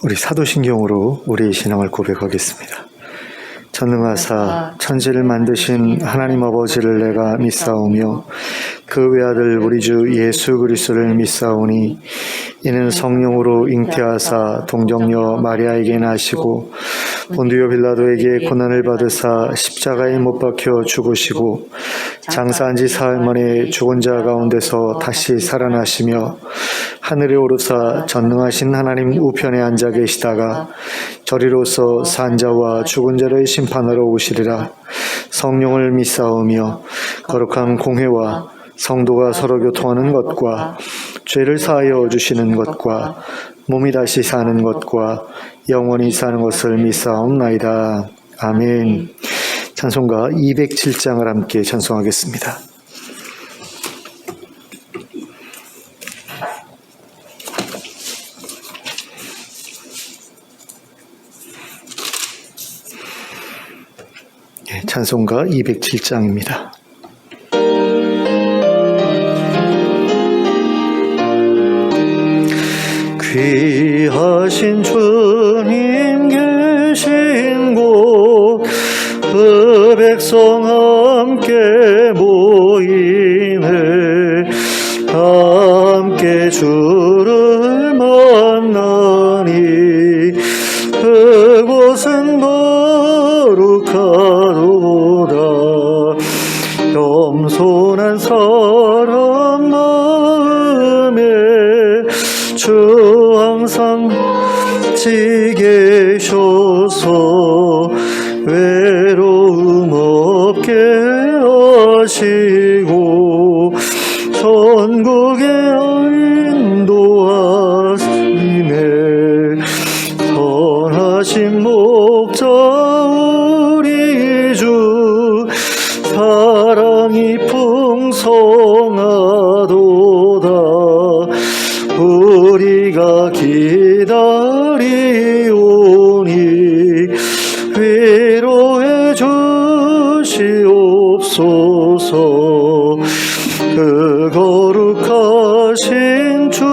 우리 사도신경으로 우리의 신앙을 고백하겠습니다. 전능하사 천지를 만드신 하나님 아버지를 내가 믿사오며 그 외아들 우리 주 예수 그리스도를 믿사오니 이는 성령으로 잉태하사 동정녀 마리아에게 나시고 본디오 빌라도에게 고난을 받으사 십자가에 못 박혀 죽으시고 장사한 지 사흘 만에 죽은 자 가운데서 다시 살아나시며 하늘에 오르사 전능하신 하나님 우편에 앉아 계시다가 저리로서 산 자와 죽은 자를 심판하러 오시리라. 성령을 믿사오며 거룩한 공회와 성도가 서로 교통하는 것과 죄를 사하여 주시는 것과 몸이 다시 사는 것과 영원히 사는 것을 믿사옵나이다. 아멘. 찬송가 207장을 함께 찬송하겠습니다. 찬송가 207장입니다. 귀하신 주님 계신 곳 그 백성 함께 모이네. 함께 주를 만나니 그곳은 거룩하도다. 겸손한 사람 마음에 주 항상 같이 계셔서 외로움 없게 하시고 천국에 인도하시네. 선하신 목자 우리 주 사랑이 풍성하도다. 우리가 기다리오니 위로해 주시옵소서. 그 거룩하신 주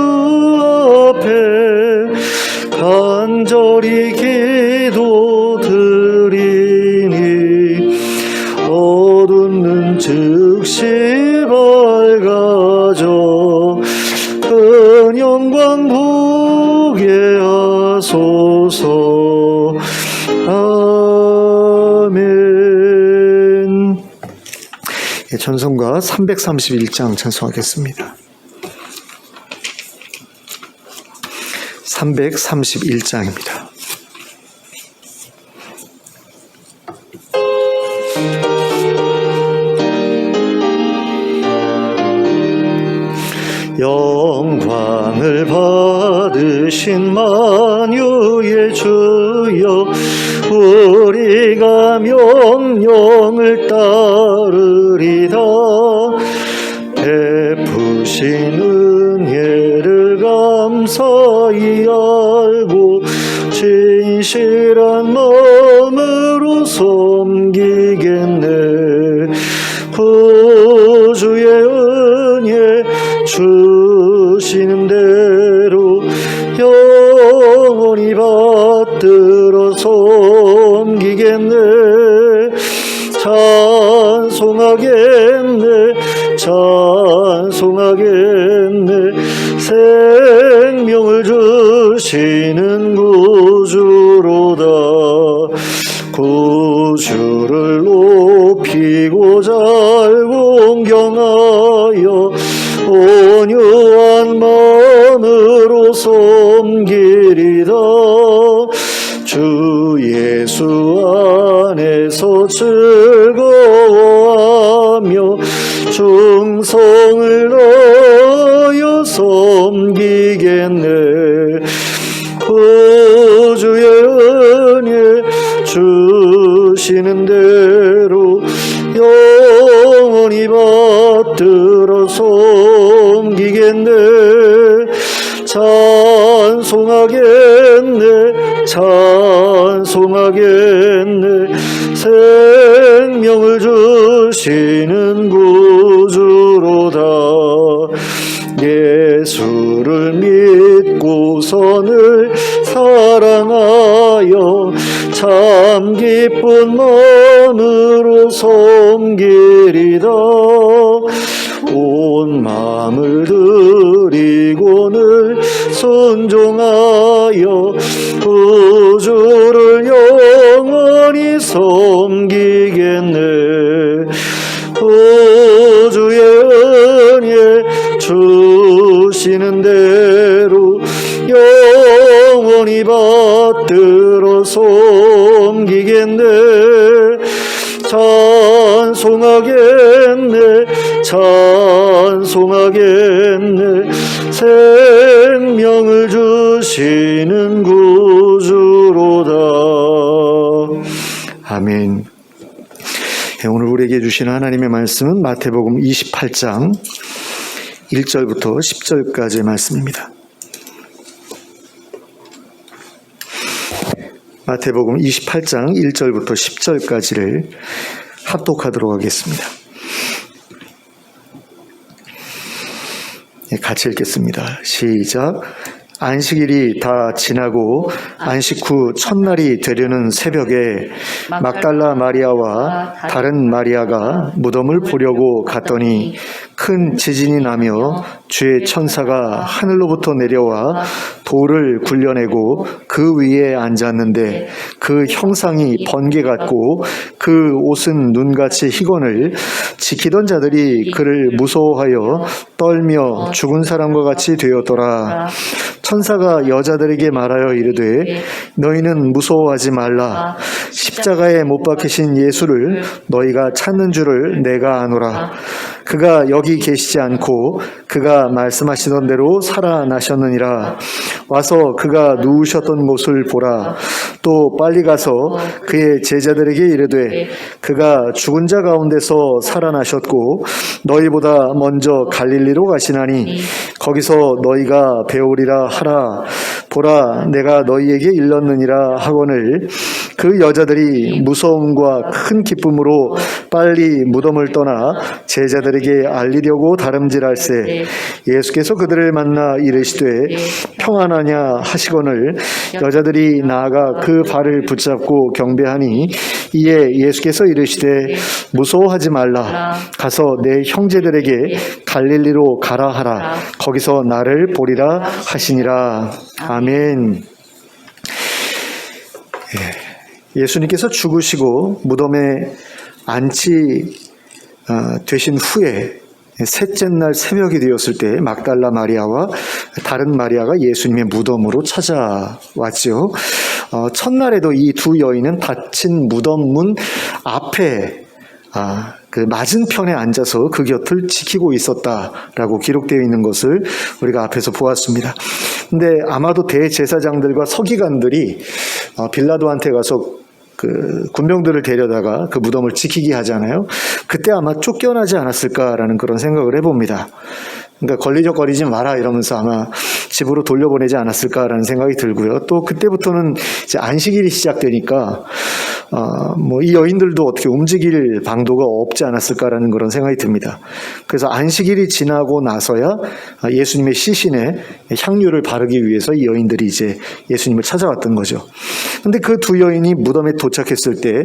앞에 간절히 기도드리니 어두운 즉시 밝아져 큰 영광 보게 하소서. 아멘. 찬송가 331장 찬송하겠습니다. 331장입니다. 영광을 받으신 만유의 주여 우리가 명령을 따르리다. 베푸신 은혜를 감사히 알고 진실한 마음으로 섬기겠네. 구주의 은혜 주시는 대로 영원히 받들어 섬기겠네. 찬송하겠네. 찬송하겠네. 생명을 주시는 구주로다. 구주를 높이고 잘 공경하여 온유한 마음으로 섬기리다. 주 예수 안에서 즐거워하며 충성을 다하여 섬기겠네. 구주의 은혜 주시는 대로 영원히 받들어 섬기겠네. 찬송하겠네. 찬송하겠네. 생명을 주시는 구주로다. 예수를 믿고 선을 사 사랑하여 참 기쁜 마음으로 섬기리다. 온 마음을 드리고 늘 순종하여 우주를 영원히 섬기겠네. 우주의 은혜 주시는 대로 영원히 받들어 섬기겠네. 찬송하겠네. 생명을 주시는 구주로다. 아멘. 오늘 우리에게 주신 하나님의 말씀은 마태복음 28장 1절부터 10절까지의 말씀입니다. 마태복음 28장 1절부터 10절까지를 합독하도록 하겠습니다. 같이 읽겠습니다. 시작. 안식일이 다 지나고 안식 후 첫날이 되려는 새벽에 막달라 마리아와 다른 마리아가 무덤을 보려고 갔더니 큰 지진이 나며 주의 천사가 하늘로부터 내려와 돌을 굴려내고 그 위에 앉았는데 그 형상이 번개 같고 그 옷은 눈같이 희건을 지키던 자들이 그를 무서워하여 떨며 죽은 사람과 같이 되었더라. 천사가 여자들에게 말하여 이르되 너희는 무서워하지 말라. 십자가에 못 박히신 예수를 너희가 찾는 줄을 내가 아노라. 그가 여기 계시지 않고 그가 말씀하시던 대로 살아나셨느니라. 와서 그가 누우셨던 곳을 보라. 또 빨리 가서 그의 제자들에게 이르되 그가 죽은 자 가운데서 살아나셨고 너희보다 먼저 갈릴리로 가시나니 거기서 너희가 배우리라 하라. 보라, 내가 너희에게 일렀느니라 하거늘 그 여자들이 무서움과 큰 기쁨으로 빨리 무덤을 떠나 제자들에게 알리려고 다름질할세 예수께서 그들을 만나 이르시되 평안하냐 하시거늘 여자들이 나아가 그 발을 붙잡고 경배하니 이에 예수께서 이르시되 무서워하지 말라. 가서 내 형제들에게 갈릴리로 가라 하라. 거기서 나를 보리라 하시니라. 아멘. 예수님께서 죽으시고 무덤에 되신 후에 셋째 날 새벽이 되었을 때 막달라 마리아와 다른 마리아가 예수님의 무덤으로 찾아왔죠. 첫날에도 이 두 여인은 닫힌 무덤 문 앞에 그 맞은편에 앉아서 그 곁을 지키고 있었다라고 기록되어 있는 것을 우리가 앞에서 보았습니다. 근데 아마도 대제사장들과 서기관들이 빌라도한테 가서 그 군병들을 데려다가 그 무덤을 지키게 하잖아요. 그때 아마 쫓겨나지 않았을까라는 그런 생각을 해봅니다. 그러니까 걸리적거리지 마라 이러면서 아마 집으로 돌려보내지 않았을까라는 생각이 들고요. 또 그때부터는 이제 안식일이 시작되니까 이 여인들도 어떻게 움직일 방도가 없지 않았을까라는 그런 생각이 듭니다. 그래서 안식일이 지나고 나서야 예수님의 시신에 향유를 바르기 위해서 이 여인들이 이제 예수님을 찾아왔던 거죠. 근데 그 두 여인이 무덤에 도착했을 때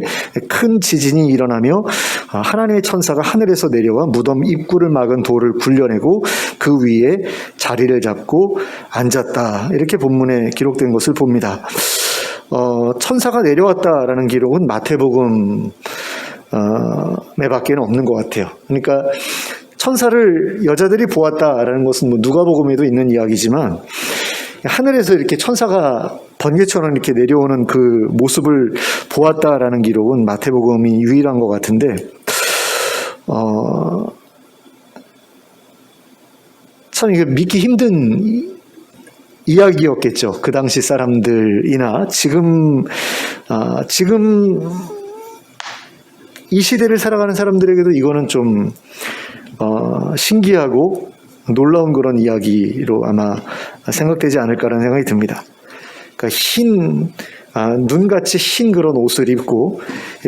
큰 지진이 일어나며 하나님의 천사가 하늘에서 내려와 무덤 입구를 막은 돌을 굴려내고 그 위에 자리를 잡고 앉았다. 이렇게 본문에 기록된 것을 봅니다. 천사가 내려왔다라는 기록은 마태복음에 밖에는 없는 것 같아요. 그러니까 천사를 여자들이 보았다라는 것은 누가복음에도 있는 이야기지만 하늘에서 이렇게 천사가 번개처럼 이렇게 내려오는 그 모습을 보았다라는 기록은 마태복음이 유일한 것 같은데 참 이게 믿기 힘든 이야기였겠죠. 그 당시 사람들이나 지금 이 시대를 살아가는 사람들에게도 이거는 좀 신기하고 놀라운 그런 이야기로 아마 생각되지 않을까라는 생각이 듭니다. 그러니까 눈같이 흰 그런 옷을 입고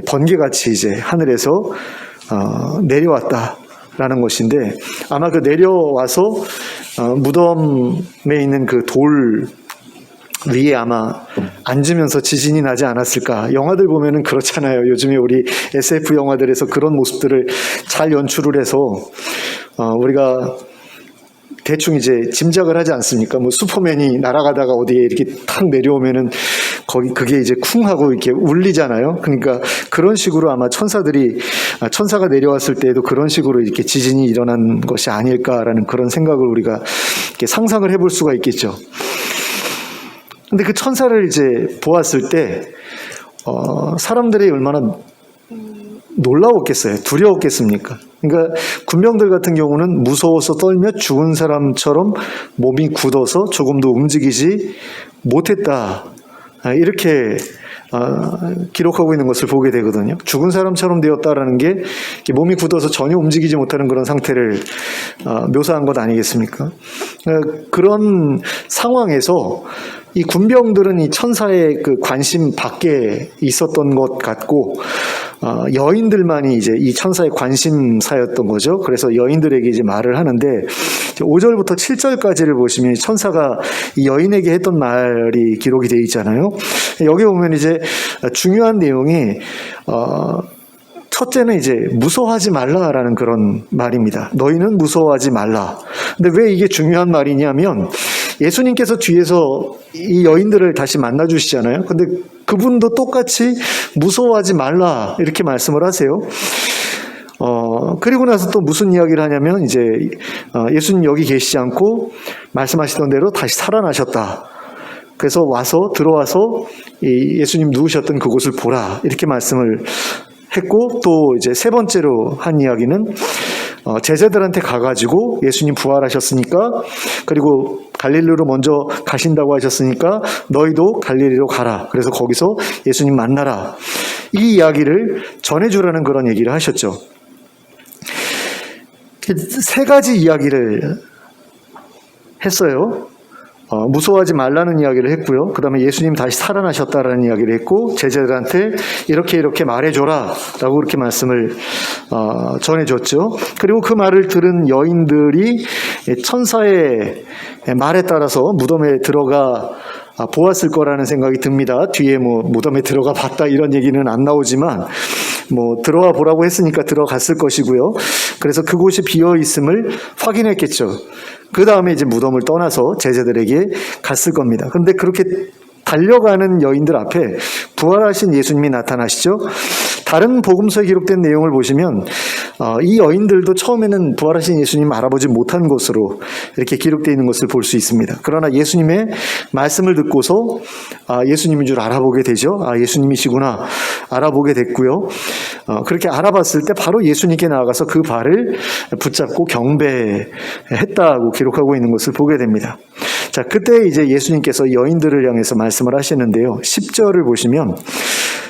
번개같이 이제 하늘에서 내려왔다라는 것인데 아마 그 내려와서 무덤에 있는 그 돌 위에 아마 앉으면서 지진이 나지 않았을까. 영화들 보면은 그렇잖아요. 요즘에 우리 SF 영화들에서 그런 모습들을 잘 연출을 해서 우리가 대충 이제 짐작을 하지 않습니까? 뭐 슈퍼맨이 날아가다가 어디에 이렇게 탁 내려오면은 그게 이제 쿵 하고 이렇게 울리잖아요. 그러니까 그런 식으로 아마 천사가 내려왔을 때에도 그런 식으로 이렇게 지진이 일어난 것이 아닐까라는 그런 생각을 우리가 이렇게 상상을 해볼 수가 있겠죠. 근데 그 천사를 이제 보았을 때 사람들이 얼마나 놀라웠겠어요? 두려웠겠습니까? 그러니까 군병들 같은 경우는 무서워서 떨며 죽은 사람처럼 몸이 굳어서 조금도 움직이지 못했다. 이렇게 기록하고 있는 것을 보게 되거든요. 죽은 사람처럼 되었다라는 게 몸이 굳어서 전혀 움직이지 못하는 그런 상태를 묘사한 것 아니겠습니까? 그런 상황에서 이 군병들은 이 천사의 그 관심 밖에 있었던 것 같고 여인들만이 이제 이 천사의 관심사였던 거죠. 그래서 여인들에게 이제 말을 하는데 5절부터 7절까지를 보시면 천사가 이 여인에게 했던 말이 기록이 되어 있잖아요. 여기 보면 이제 중요한 내용이 첫째는 이제 무서워하지 말라라는 그런 말입니다. 너희는 무서워하지 말라. 근데 왜 이게 중요한 말이냐면 예수님께서 뒤에서 이 여인들을 다시 만나 주시잖아요. 근데 그분도 똑같이 무서워하지 말라 이렇게 말씀을 하세요. 그리고 나서 또 무슨 이야기를 하냐면 이제 예수님 여기 계시지 않고 말씀하시던 대로 다시 살아나셨다. 그래서 들어와서 이 예수님 누우셨던 그곳을 보라 이렇게 말씀을 했고 또 이제 세 번째로 한 이야기는 제자들한테 가가지고 예수님 부활하셨으니까 그리고 갈릴리로 먼저 가신다고 하셨으니까 너희도 갈릴리로 가라. 그래서 거기서 예수님 만나라. 이 이야기를 전해주라는 그런 얘기를 하셨죠. 세 가지 이야기를 했어요. 무서워하지 말라는 이야기를 했고요. 그 다음에 예수님 다시 살아나셨다라는 이야기를 했고 제자들한테 이렇게 말해줘라 라고 그렇게 말씀을 전해줬죠. 그리고 그 말을 들은 여인들이 천사의 말에 따라서 무덤에 들어가 보았을 거라는 생각이 듭니다. 뒤에 뭐 무덤에 들어가 봤다 이런 얘기는 안 나오지만 뭐 들어가 보라고 했으니까 들어갔을 것이고요. 그래서 그곳이 비어 있음을 확인했겠죠. 그 다음에 이제 무덤을 떠나서 제자들에게 갔을 겁니다. 그런데 그렇게 달려가는 여인들 앞에 부활하신 예수님이 나타나시죠. 다른 복음서에 기록된 내용을 보시면 이 여인들도 처음에는 부활하신 예수님 알아보지 못한 것으로 이렇게 기록되어 있는 것을 볼 수 있습니다. 그러나 예수님의 말씀을 듣고서 예수님인 줄 알아보게 되죠. 예수님이시구나 알아보게 됐고요. 그렇게 알아봤을 때 바로 예수님께 나아가서 그 발을 붙잡고 경배했다고 기록하고 있는 것을 보게 됩니다. 자, 그때 이제 예수님께서 여인들을 향해서 말씀을 하시는데요. 10절을 보시면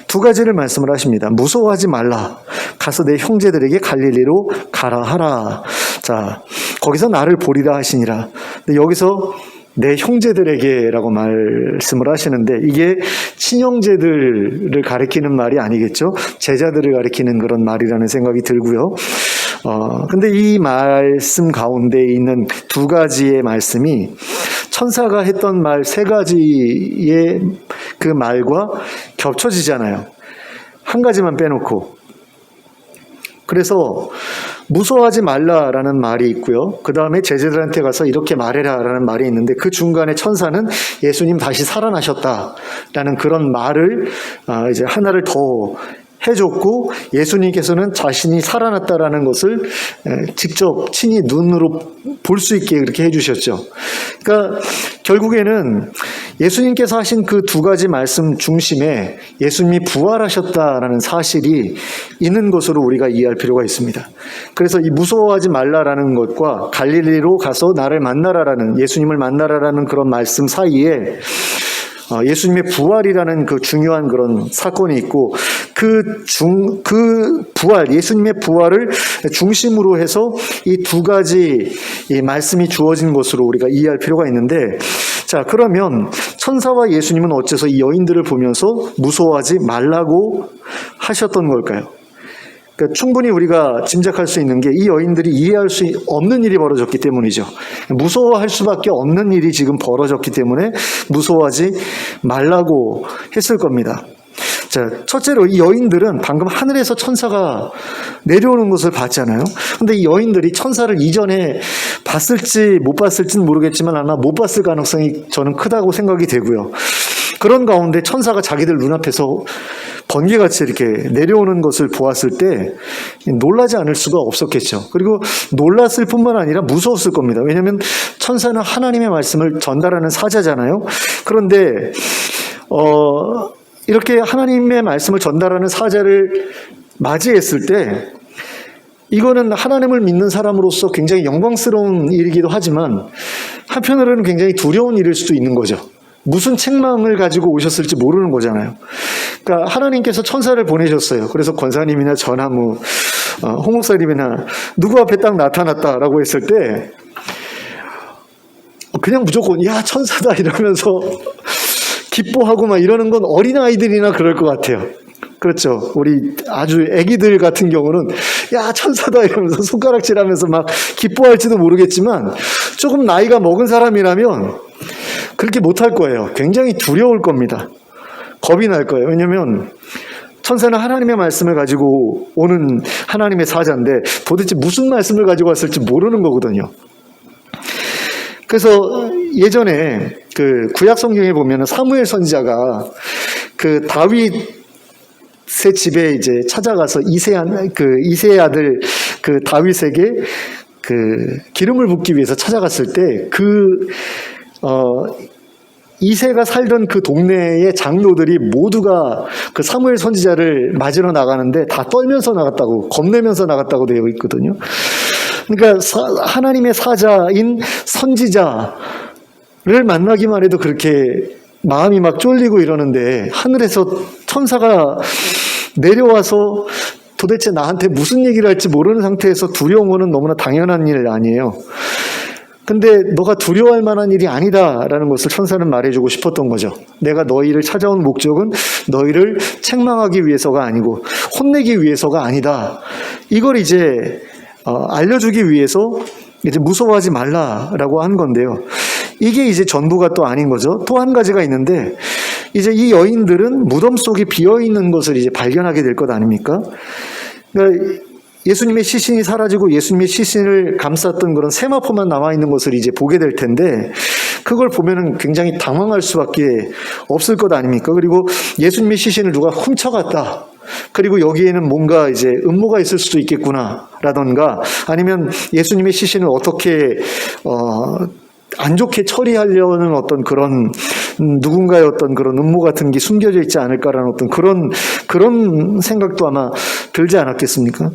두 가지를 말씀을 하십니다. 무서워하지 말라. 가서 내 형제들에게 갈릴리로 가라 하라. 자, 거기서 나를 보리라 하시니라. 근데 여기서 내 형제들에게라고 말씀을 하시는데 이게 친형제들을 가리키는 말이 아니겠죠? 제자들을 가리키는 그런 말이라는 생각이 들고요. 근데 이 말씀 가운데 있는 두 가지의 말씀이 천사가 했던 말 세 가지의 그 말과 겹쳐지잖아요. 한 가지만 빼놓고. 그래서 무서워하지 말라라는 말이 있고요. 그 다음에 제자들한테 가서 이렇게 말해라라는 말이 있는데 그 중간에 천사는 예수님 다시 살아나셨다라는 그런 말을 이제 하나를 더 해줬고 예수님께서는 자신이 살아났다라는 것을 직접 친히 눈으로 볼 수 있게 그렇게 해주셨죠. 그러니까 결국에는 예수님께서 하신 그 두 가지 말씀 중심에 예수님이 부활하셨다라는 사실이 있는 것으로 우리가 이해할 필요가 있습니다. 그래서 이 무서워하지 말라라는 것과 갈릴리로 가서 나를 만나라라는 예수님을 만나라라는 그런 말씀 사이에 예수님의 부활이라는 그 중요한 그런 사건이 있고 그 부활, 예수님의 부활을 중심으로 해서 이 두 가지 이 말씀이 주어진 것으로 우리가 이해할 필요가 있는데 자, 그러면 천사와 예수님은 어째서 이 여인들을 보면서 무서워하지 말라고 하셨던 걸까요? 그러니까 충분히 우리가 짐작할 수 있는 게 이 여인들이 이해할 수 없는 일이 벌어졌기 때문이죠. 무서워할 수밖에 없는 일이 지금 벌어졌기 때문에 무서워하지 말라고 했을 겁니다. 자, 첫째로 이 여인들은 방금 하늘에서 천사가 내려오는 것을 봤잖아요. 근데 이 여인들이 천사를 이전에 봤을지 못 봤을지는 모르겠지만 아마 못 봤을 가능성이 저는 크다고 생각이 되고요. 그런 가운데 천사가 자기들 눈앞에서 번개같이 이렇게 내려오는 것을 보았을 때 놀라지 않을 수가 없었겠죠. 그리고 놀랐을 뿐만 아니라 무서웠을 겁니다. 왜냐하면 천사는 하나님의 말씀을 전달하는 사자잖아요. 그런데 이렇게 하나님의 말씀을 전달하는 사자를 맞이했을 때 이거는 하나님을 믿는 사람으로서 굉장히 영광스러운 일이기도 하지만 한편으로는 굉장히 두려운 일일 수도 있는 거죠. 무슨 책망을 가지고 오셨을지 모르는 거잖아요. 그러니까 하나님께서 천사를 보내셨어요. 그래서 권사님이나 저나 홍 목사님이나 누구 앞에 딱 나타났다라고 했을 때 그냥 무조건 야 천사다 이러면서 기뻐하고 막 이러는 건 어린아이들이나 그럴 것 같아요. 그렇죠. 우리 아주 애기들 같은 경우는 야 천사다 이러면서 손가락질하면서 막 기뻐할지도 모르겠지만 조금 나이가 먹은 사람이라면 그렇게 못할 거예요. 굉장히 두려울 겁니다. 겁이 날 거예요. 왜냐하면 천사는 하나님의 말씀을 가지고 오는 하나님의 사자인데 도대체 무슨 말씀을 가지고 왔을지 모르는 거거든요. 그래서 예전에 그 구약 성경에 보면은 사무엘 선지자가 그 다윗의 집에 이제 찾아가서 이새의 아들 그 다윗에게 그 기름을 붓기 위해서 찾아갔을 때 이새가 살던 그 동네의 장로들이 모두가 그 사무엘 선지자를 맞으러 나가는데 다 떨면서 나갔다고, 겁내면서 나갔다고 되어 있거든요. 그러니까 하나님의 사자인 선지자를 만나기만 해도 그렇게 마음이 막 쫄리고 이러는데 하늘에서 천사가 내려와서 도대체 나한테 무슨 얘기를 할지 모르는 상태에서 두려운 거는 너무나 당연한 일 아니에요. 근데 너가 두려워할 만한 일이 아니다라는 것을 천사는 말해주고 싶었던 거죠. 내가 너희를 찾아온 목적은 너희를 책망하기 위해서가 아니고 혼내기 위해서가 아니다. 이걸 이제 알려주기 위해서 이제 무서워하지 말라라고 한 건데요. 이게 이제 전부가 또 아닌 거죠. 또 한 가지가 있는데 이제 이 여인들은 무덤 속에 비어 있는 것을 이제 발견하게 될 것 아닙니까? 그러니까 예수님의 시신이 사라지고 예수님의 시신을 감쌌던 그런 세마포만 남아있는 것을 이제 보게 될 텐데 그걸 보면은 굉장히 당황할 수밖에 없을 것 아닙니까? 그리고 예수님의 시신을 누가 훔쳐갔다. 그리고 여기에는 뭔가 이제 음모가 있을 수도 있겠구나 라던가 아니면 예수님의 시신을 어떻게 안 좋게 처리하려는 어떤 그런 누군가의 어떤 그런 음모 같은 게 숨겨져 있지 않을까라는 어떤 그런 생각도 아마 들지 않았겠습니까?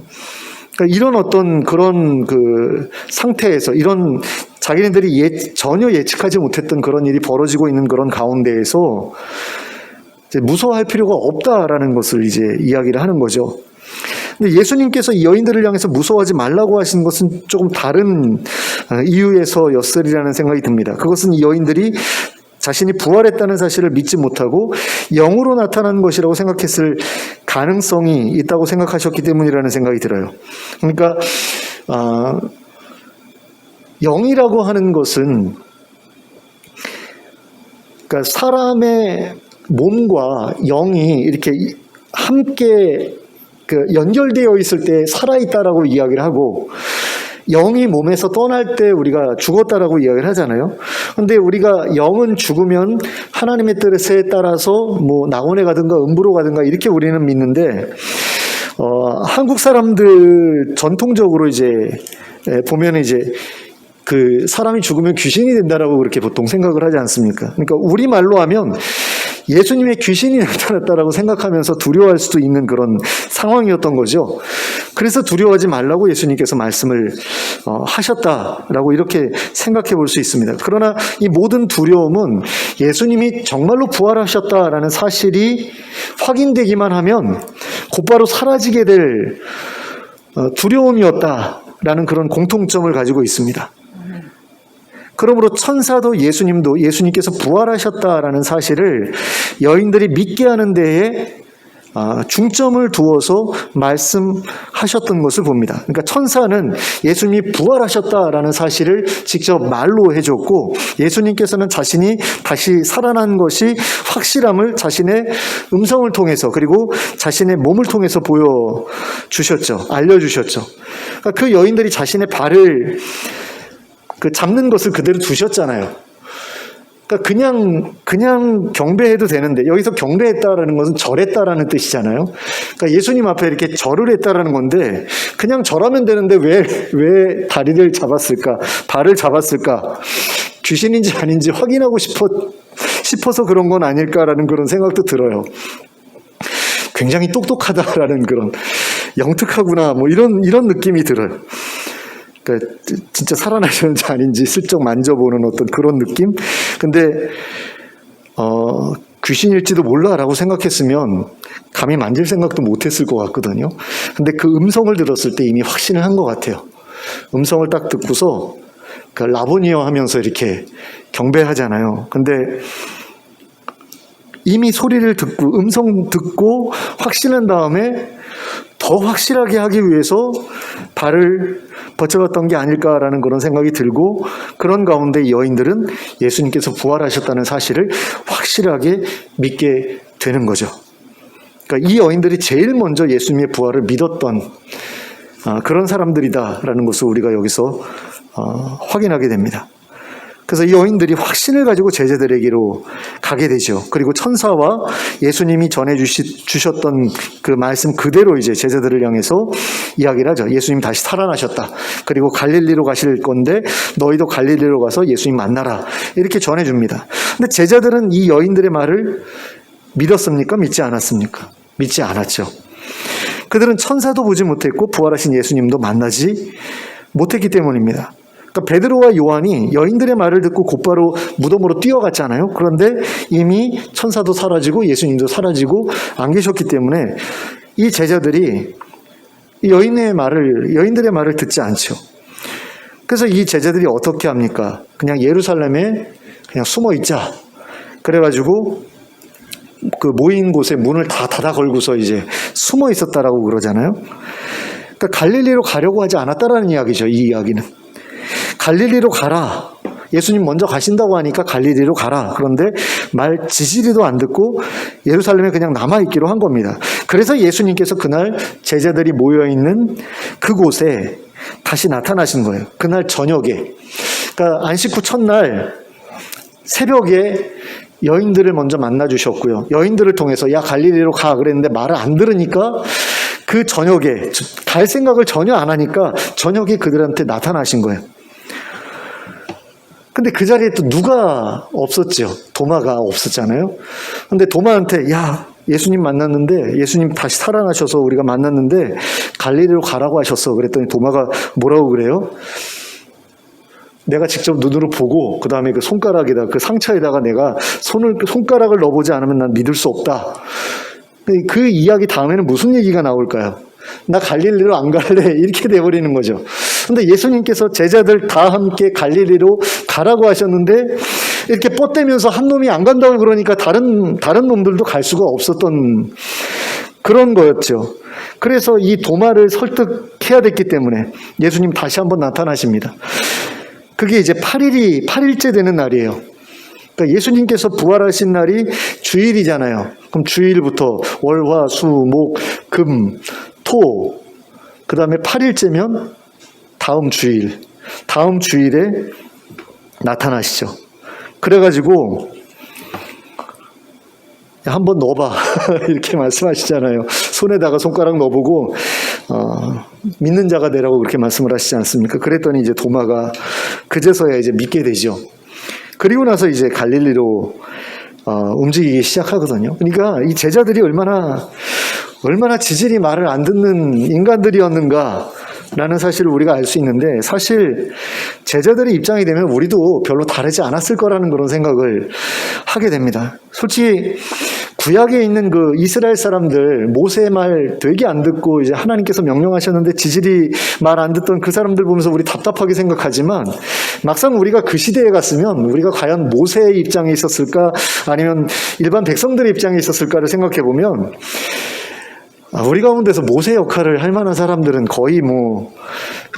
그러니까 이런 어떤 그런 그 상태에서 이런 자기네들이 전혀 예측하지 못했던 그런 일이 벌어지고 있는 그런 가운데에서 이제 무서워할 필요가 없다라는 것을 이제 이야기를 하는 거죠. 근데 예수님께서 이 여인들을 향해서 무서워하지 말라고 하신 것은 조금 다른 이유에서였으리라는 생각이 듭니다. 그것은 이 여인들이 자신이 부활했다는 사실을 믿지 못하고 영으로 나타난 것이라고 생각했을 가능성이 있다고 생각하셨기 때문이라는 생각이 들어요. 그러니까 영이라고 하는 것은 그러니까 사람의 몸과 영이 이렇게 함께 연결되어 있을 때 살아있다라고 이야기를 하고 영이 몸에서 떠날 때 우리가 죽었다라고 이야기를 하잖아요. 근데 우리가 영은 죽으면 하나님의 뜻에 따라서 뭐 낙원에 가든가 음부로 가든가 이렇게 우리는 믿는데 한국 사람들 전통적으로 이제 보면 이제 그 사람이 죽으면 귀신이 된다라고 그렇게 보통 생각을 하지 않습니까? 그러니까 우리말로 하면 예수님의 귀신이 나타났다라고 생각하면서 두려워할 수도 있는 그런 상황이었던 거죠. 그래서 두려워하지 말라고 예수님께서 말씀을 하셨다라고 이렇게 생각해 볼 수 있습니다. 그러나 이 모든 두려움은 예수님이 정말로 부활하셨다라는 사실이 확인되기만 하면 곧바로 사라지게 될 두려움이었다라는 그런 공통점을 가지고 있습니다. 그러므로 천사도 예수님도 예수님께서 부활하셨다라는 사실을 여인들이 믿게 하는 데에 중점을 두어서 말씀하셨던 것을 봅니다. 그러니까 천사는 예수님이 부활하셨다라는 사실을 직접 말로 해줬고, 예수님께서는 자신이 다시 살아난 것이 확실함을 자신의 음성을 통해서, 그리고 자신의 몸을 통해서 보여주셨죠. 알려주셨죠. 그러니까 그 여인들이 자신의 발을 잡는 것을 그대로 두셨잖아요. 그러니까 그냥 경배해도 되는데, 여기서 경배했다라는 것은 절했다라는 뜻이잖아요. 그러니까 예수님 앞에 이렇게 절을 했다라는 건데, 그냥 절하면 되는데 왜 다리를 잡았을까? 발을 잡았을까? 귀신인지 아닌지 확인하고 싶어서 그런 건 아닐까라는 그런 생각도 들어요. 굉장히 똑똑하다라는 그런, 영특하구나, 뭐 이런 느낌이 들어요. 그러니까 진짜 살아나셨는지 아닌지 슬쩍 만져보는 어떤 그런 느낌? 근데 귀신일지도 몰라라고 생각했으면 감히 만질 생각도 못했을 것 같거든요. 근데 그 음성을 들었을 때 이미 확신을 한 것 같아요. 음성을 딱 듣고서 라보니어 하면서 이렇게 경배하잖아요. 근데 이미 소리를 듣고 음성 듣고 확신한 다음에 더 확실하게 하기 위해서 발을 버텨봤던 게 아닐까라는 그런 생각이 들고, 그런 가운데 이 여인들은 예수님께서 부활하셨다는 사실을 확실하게 믿게 되는 거죠. 그러니까 이 여인들이 제일 먼저 예수님의 부활을 믿었던 그런 사람들이다라는 것을 우리가 여기서 확인하게 됩니다. 그래서 이 여인들이 확신을 가지고 제자들에게로 가게 되죠. 그리고 천사와 예수님이 전해주셨던 그 말씀 그대로 이제 제자들을 향해서 이야기를 하죠. 예수님 다시 살아나셨다. 그리고 갈릴리로 가실 건데 너희도 갈릴리로 가서 예수님 만나라. 이렇게 전해줍니다. 근데 제자들은 이 여인들의 말을 믿었습니까? 믿지 않았습니까? 믿지 않았죠. 그들은 천사도 보지 못했고 부활하신 예수님도 만나지 못했기 때문입니다. 그러니까 베드로와 요한이 여인들의 말을 듣고 곧바로 무덤으로 뛰어갔잖아요. 그런데 이미 천사도 사라지고 예수님도 사라지고 안 계셨기 때문에 이 제자들이 여인들의 말을 듣지 않죠. 그래서 이 제자들이 어떻게 합니까? 그냥 예루살렘에 그냥 숨어 있자. 그래가지고 그 모인 곳에 문을 다 닫아 걸고서 이제 숨어 있었다라고 그러잖아요. 그러니까 갈릴리로 가려고 하지 않았다라는 이야기죠. 이 이야기는. 갈릴리로 가라. 예수님 먼저 가신다고 하니까 갈릴리로 가라. 그런데 말 지지리도 안 듣고 예루살렘에 그냥 남아있기로 한 겁니다. 그래서 예수님께서 그날 제자들이 모여있는 그곳에 다시 나타나신 거예요. 그날 저녁에. 그러니까 안식 후 첫날 새벽에 여인들을 먼저 만나주셨고요. 여인들을 통해서 야 갈릴리로 가 그랬는데 말을 안 들으니까 그 저녁에 갈 생각을 전혀 안 하니까 저녁에 그들한테 나타나신 거예요. 근데 그 자리에 또 누가 없었죠? 도마가 없었잖아요. 근데 도마한테 야 예수님 만났는데 예수님 다시 살아나셔서 우리가 만났는데 갈릴리로 가라고 하셨어. 그랬더니 도마가 뭐라고 그래요? 내가 직접 눈으로 보고 그 다음에 그 손가락에다 그 상처에다가 내가 손가락을 넣어보지 않으면 난 믿을 수 없다. 그 이야기 다음에는 무슨 얘기가 나올까요? 나 갈릴리로 안 갈래 이렇게 돼버리는 거죠. 근데 예수님께서 제자들 다 함께 갈릴리로 가라고 하셨는데 이렇게 뻗대면서 한 놈이 안 간다고 그러니까 다른 놈들도 갈 수가 없었던 그런 거였죠. 그래서 이 도마를 설득해야 됐기 때문에 예수님 다시 한번 나타나십니다. 그게 이제 8일째 되는 날이에요. 그러니까 예수님께서 부활하신 날이 주일이잖아요. 그럼 주일부터 월, 화, 수, 목, 금, 토, 그 다음에 8일째면 다음 주일에 나타나시죠. 그래가지고 한번 넣어봐 이렇게 말씀하시잖아요. 손에다가 손가락 넣어보고 믿는 자가 되라고 그렇게 말씀을 하시지 않습니까? 그랬더니 이제 도마가 그제서야 이제 믿게 되죠. 그리고 나서 이제 갈릴리로 움직이기 시작하거든요. 그러니까 이 제자들이 얼마나 지질이 말을 안 듣는 인간들이었는가 라는 사실을 우리가 알 수 있는데, 사실 제자들의 입장이 되면 우리도 별로 다르지 않았을 거라는 그런 생각을 하게 됩니다. 솔직히 구약에 있는 그 이스라엘 사람들, 모세의 말 되게 안 듣고 이제 하나님께서 명령하셨는데 지질이 말 안 듣던 그 사람들 보면서 우리 답답하게 생각하지만, 막상 우리가 그 시대에 갔으면 우리가 과연 모세의 입장에 있었을까 아니면 일반 백성들의 입장에 있었을까를 생각해 보면 우리 가운데서 모세 역할을 할 만한 사람들은 거의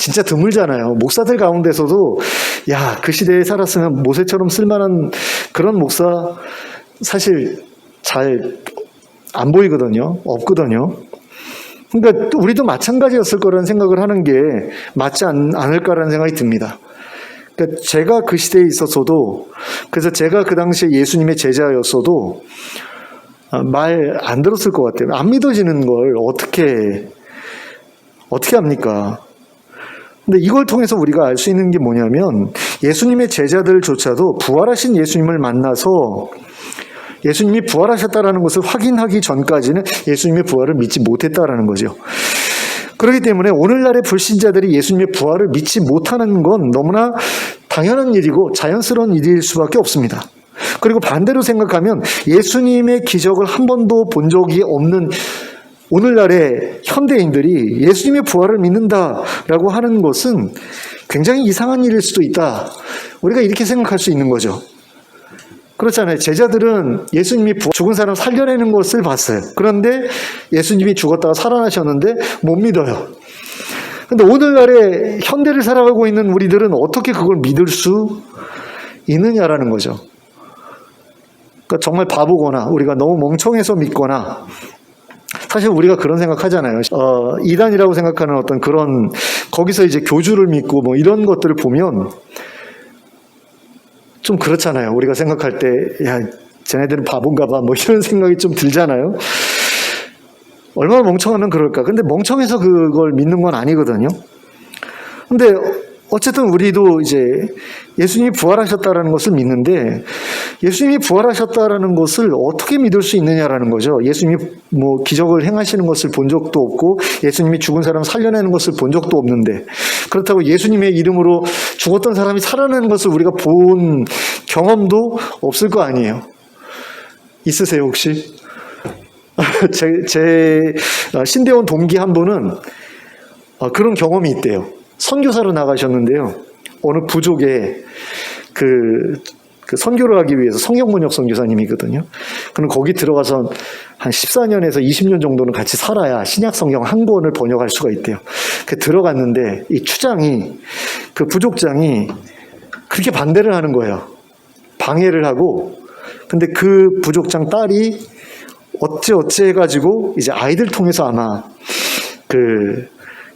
진짜 드물잖아요. 목사들 가운데서도 그 시대에 살았으면 모세처럼 쓸만한 그런 목사 사실 잘 안 보이거든요. 없거든요. 그러니까 우리도 마찬가지였을 거라는 생각을 하는 게 맞지 않을까라는 생각이 듭니다. 그러니까 제가 그 시대에 있었어도, 그래서 제가 그 당시에 예수님의 제자였어도 말 안 들었을 것 같아요. 안 믿어지는 걸 어떻게 합니까? 근데 이걸 통해서 우리가 알 수 있는 게 뭐냐면, 예수님의 제자들조차도 부활하신 예수님을 만나서 예수님이 부활하셨다라는 것을 확인하기 전까지는 예수님의 부활을 믿지 못했다라는 거죠. 그렇기 때문에 오늘날의 불신자들이 예수님의 부활을 믿지 못하는 건 너무나 당연한 일이고 자연스러운 일일 수밖에 없습니다. 그리고 반대로 생각하면 예수님의 기적을 한 번도 본 적이 없는 오늘날의 현대인들이 예수님의 부활을 믿는다라고 하는 것은 굉장히 이상한 일일 수도 있다. 우리가 이렇게 생각할 수 있는 거죠. 그렇잖아요. 제자들은 예수님이 죽은 사람 살려내는 것을 봤어요. 그런데 예수님이 죽었다가 살아나셨는데 못 믿어요. 근데 오늘날의 현대를 살아가고 있는 우리들은 어떻게 그걸 믿을 수 있느냐라는 거죠. 그러니까 정말 바보거나 우리가 너무 멍청해서 믿거나, 사실 우리가 그런 생각하잖아요. 이단이라고 생각하는 어떤 그런, 거기서 이제 교주를 믿고 이런 것들을 보면 좀 그렇잖아요. 우리가 생각할 때, 쟤네들은 바본가 봐, 이런 생각이 좀 들잖아요. 얼마나 멍청하면 그럴까? 근데 멍청해서 그걸 믿는 건 아니거든요. 근데 어쨌든 우리도 이제 예수님이 부활하셨다라는 것을 믿는데, 예수님이 부활하셨다라는 것을 어떻게 믿을 수 있느냐라는 거죠. 예수님이 기적을 행하시는 것을 본 적도 없고, 예수님이 죽은 사람 살려내는 것을 본 적도 없는데, 그렇다고 예수님의 이름으로 죽었던 사람이 살아나는 것을 우리가 본 경험도 없을 거 아니에요. 있으세요, 혹시? 제 신대원 동기 한 분은 그런 경험이 있대요. 선교사로 나가셨는데요. 어느 부족에 그 선교를 하기 위해서 성경번역 선교사님이거든요. 그럼 거기 들어가서 한 14년에서 20년 정도는 같이 살아야 신약 성경 한 권을 번역할 수가 있대요. 들어갔는데 이 추장이, 그 부족장이 그렇게 반대를 하는 거예요. 방해를 하고. 근데 그 부족장 딸이 어째 해가지고 이제 아이들 통해서 아마 그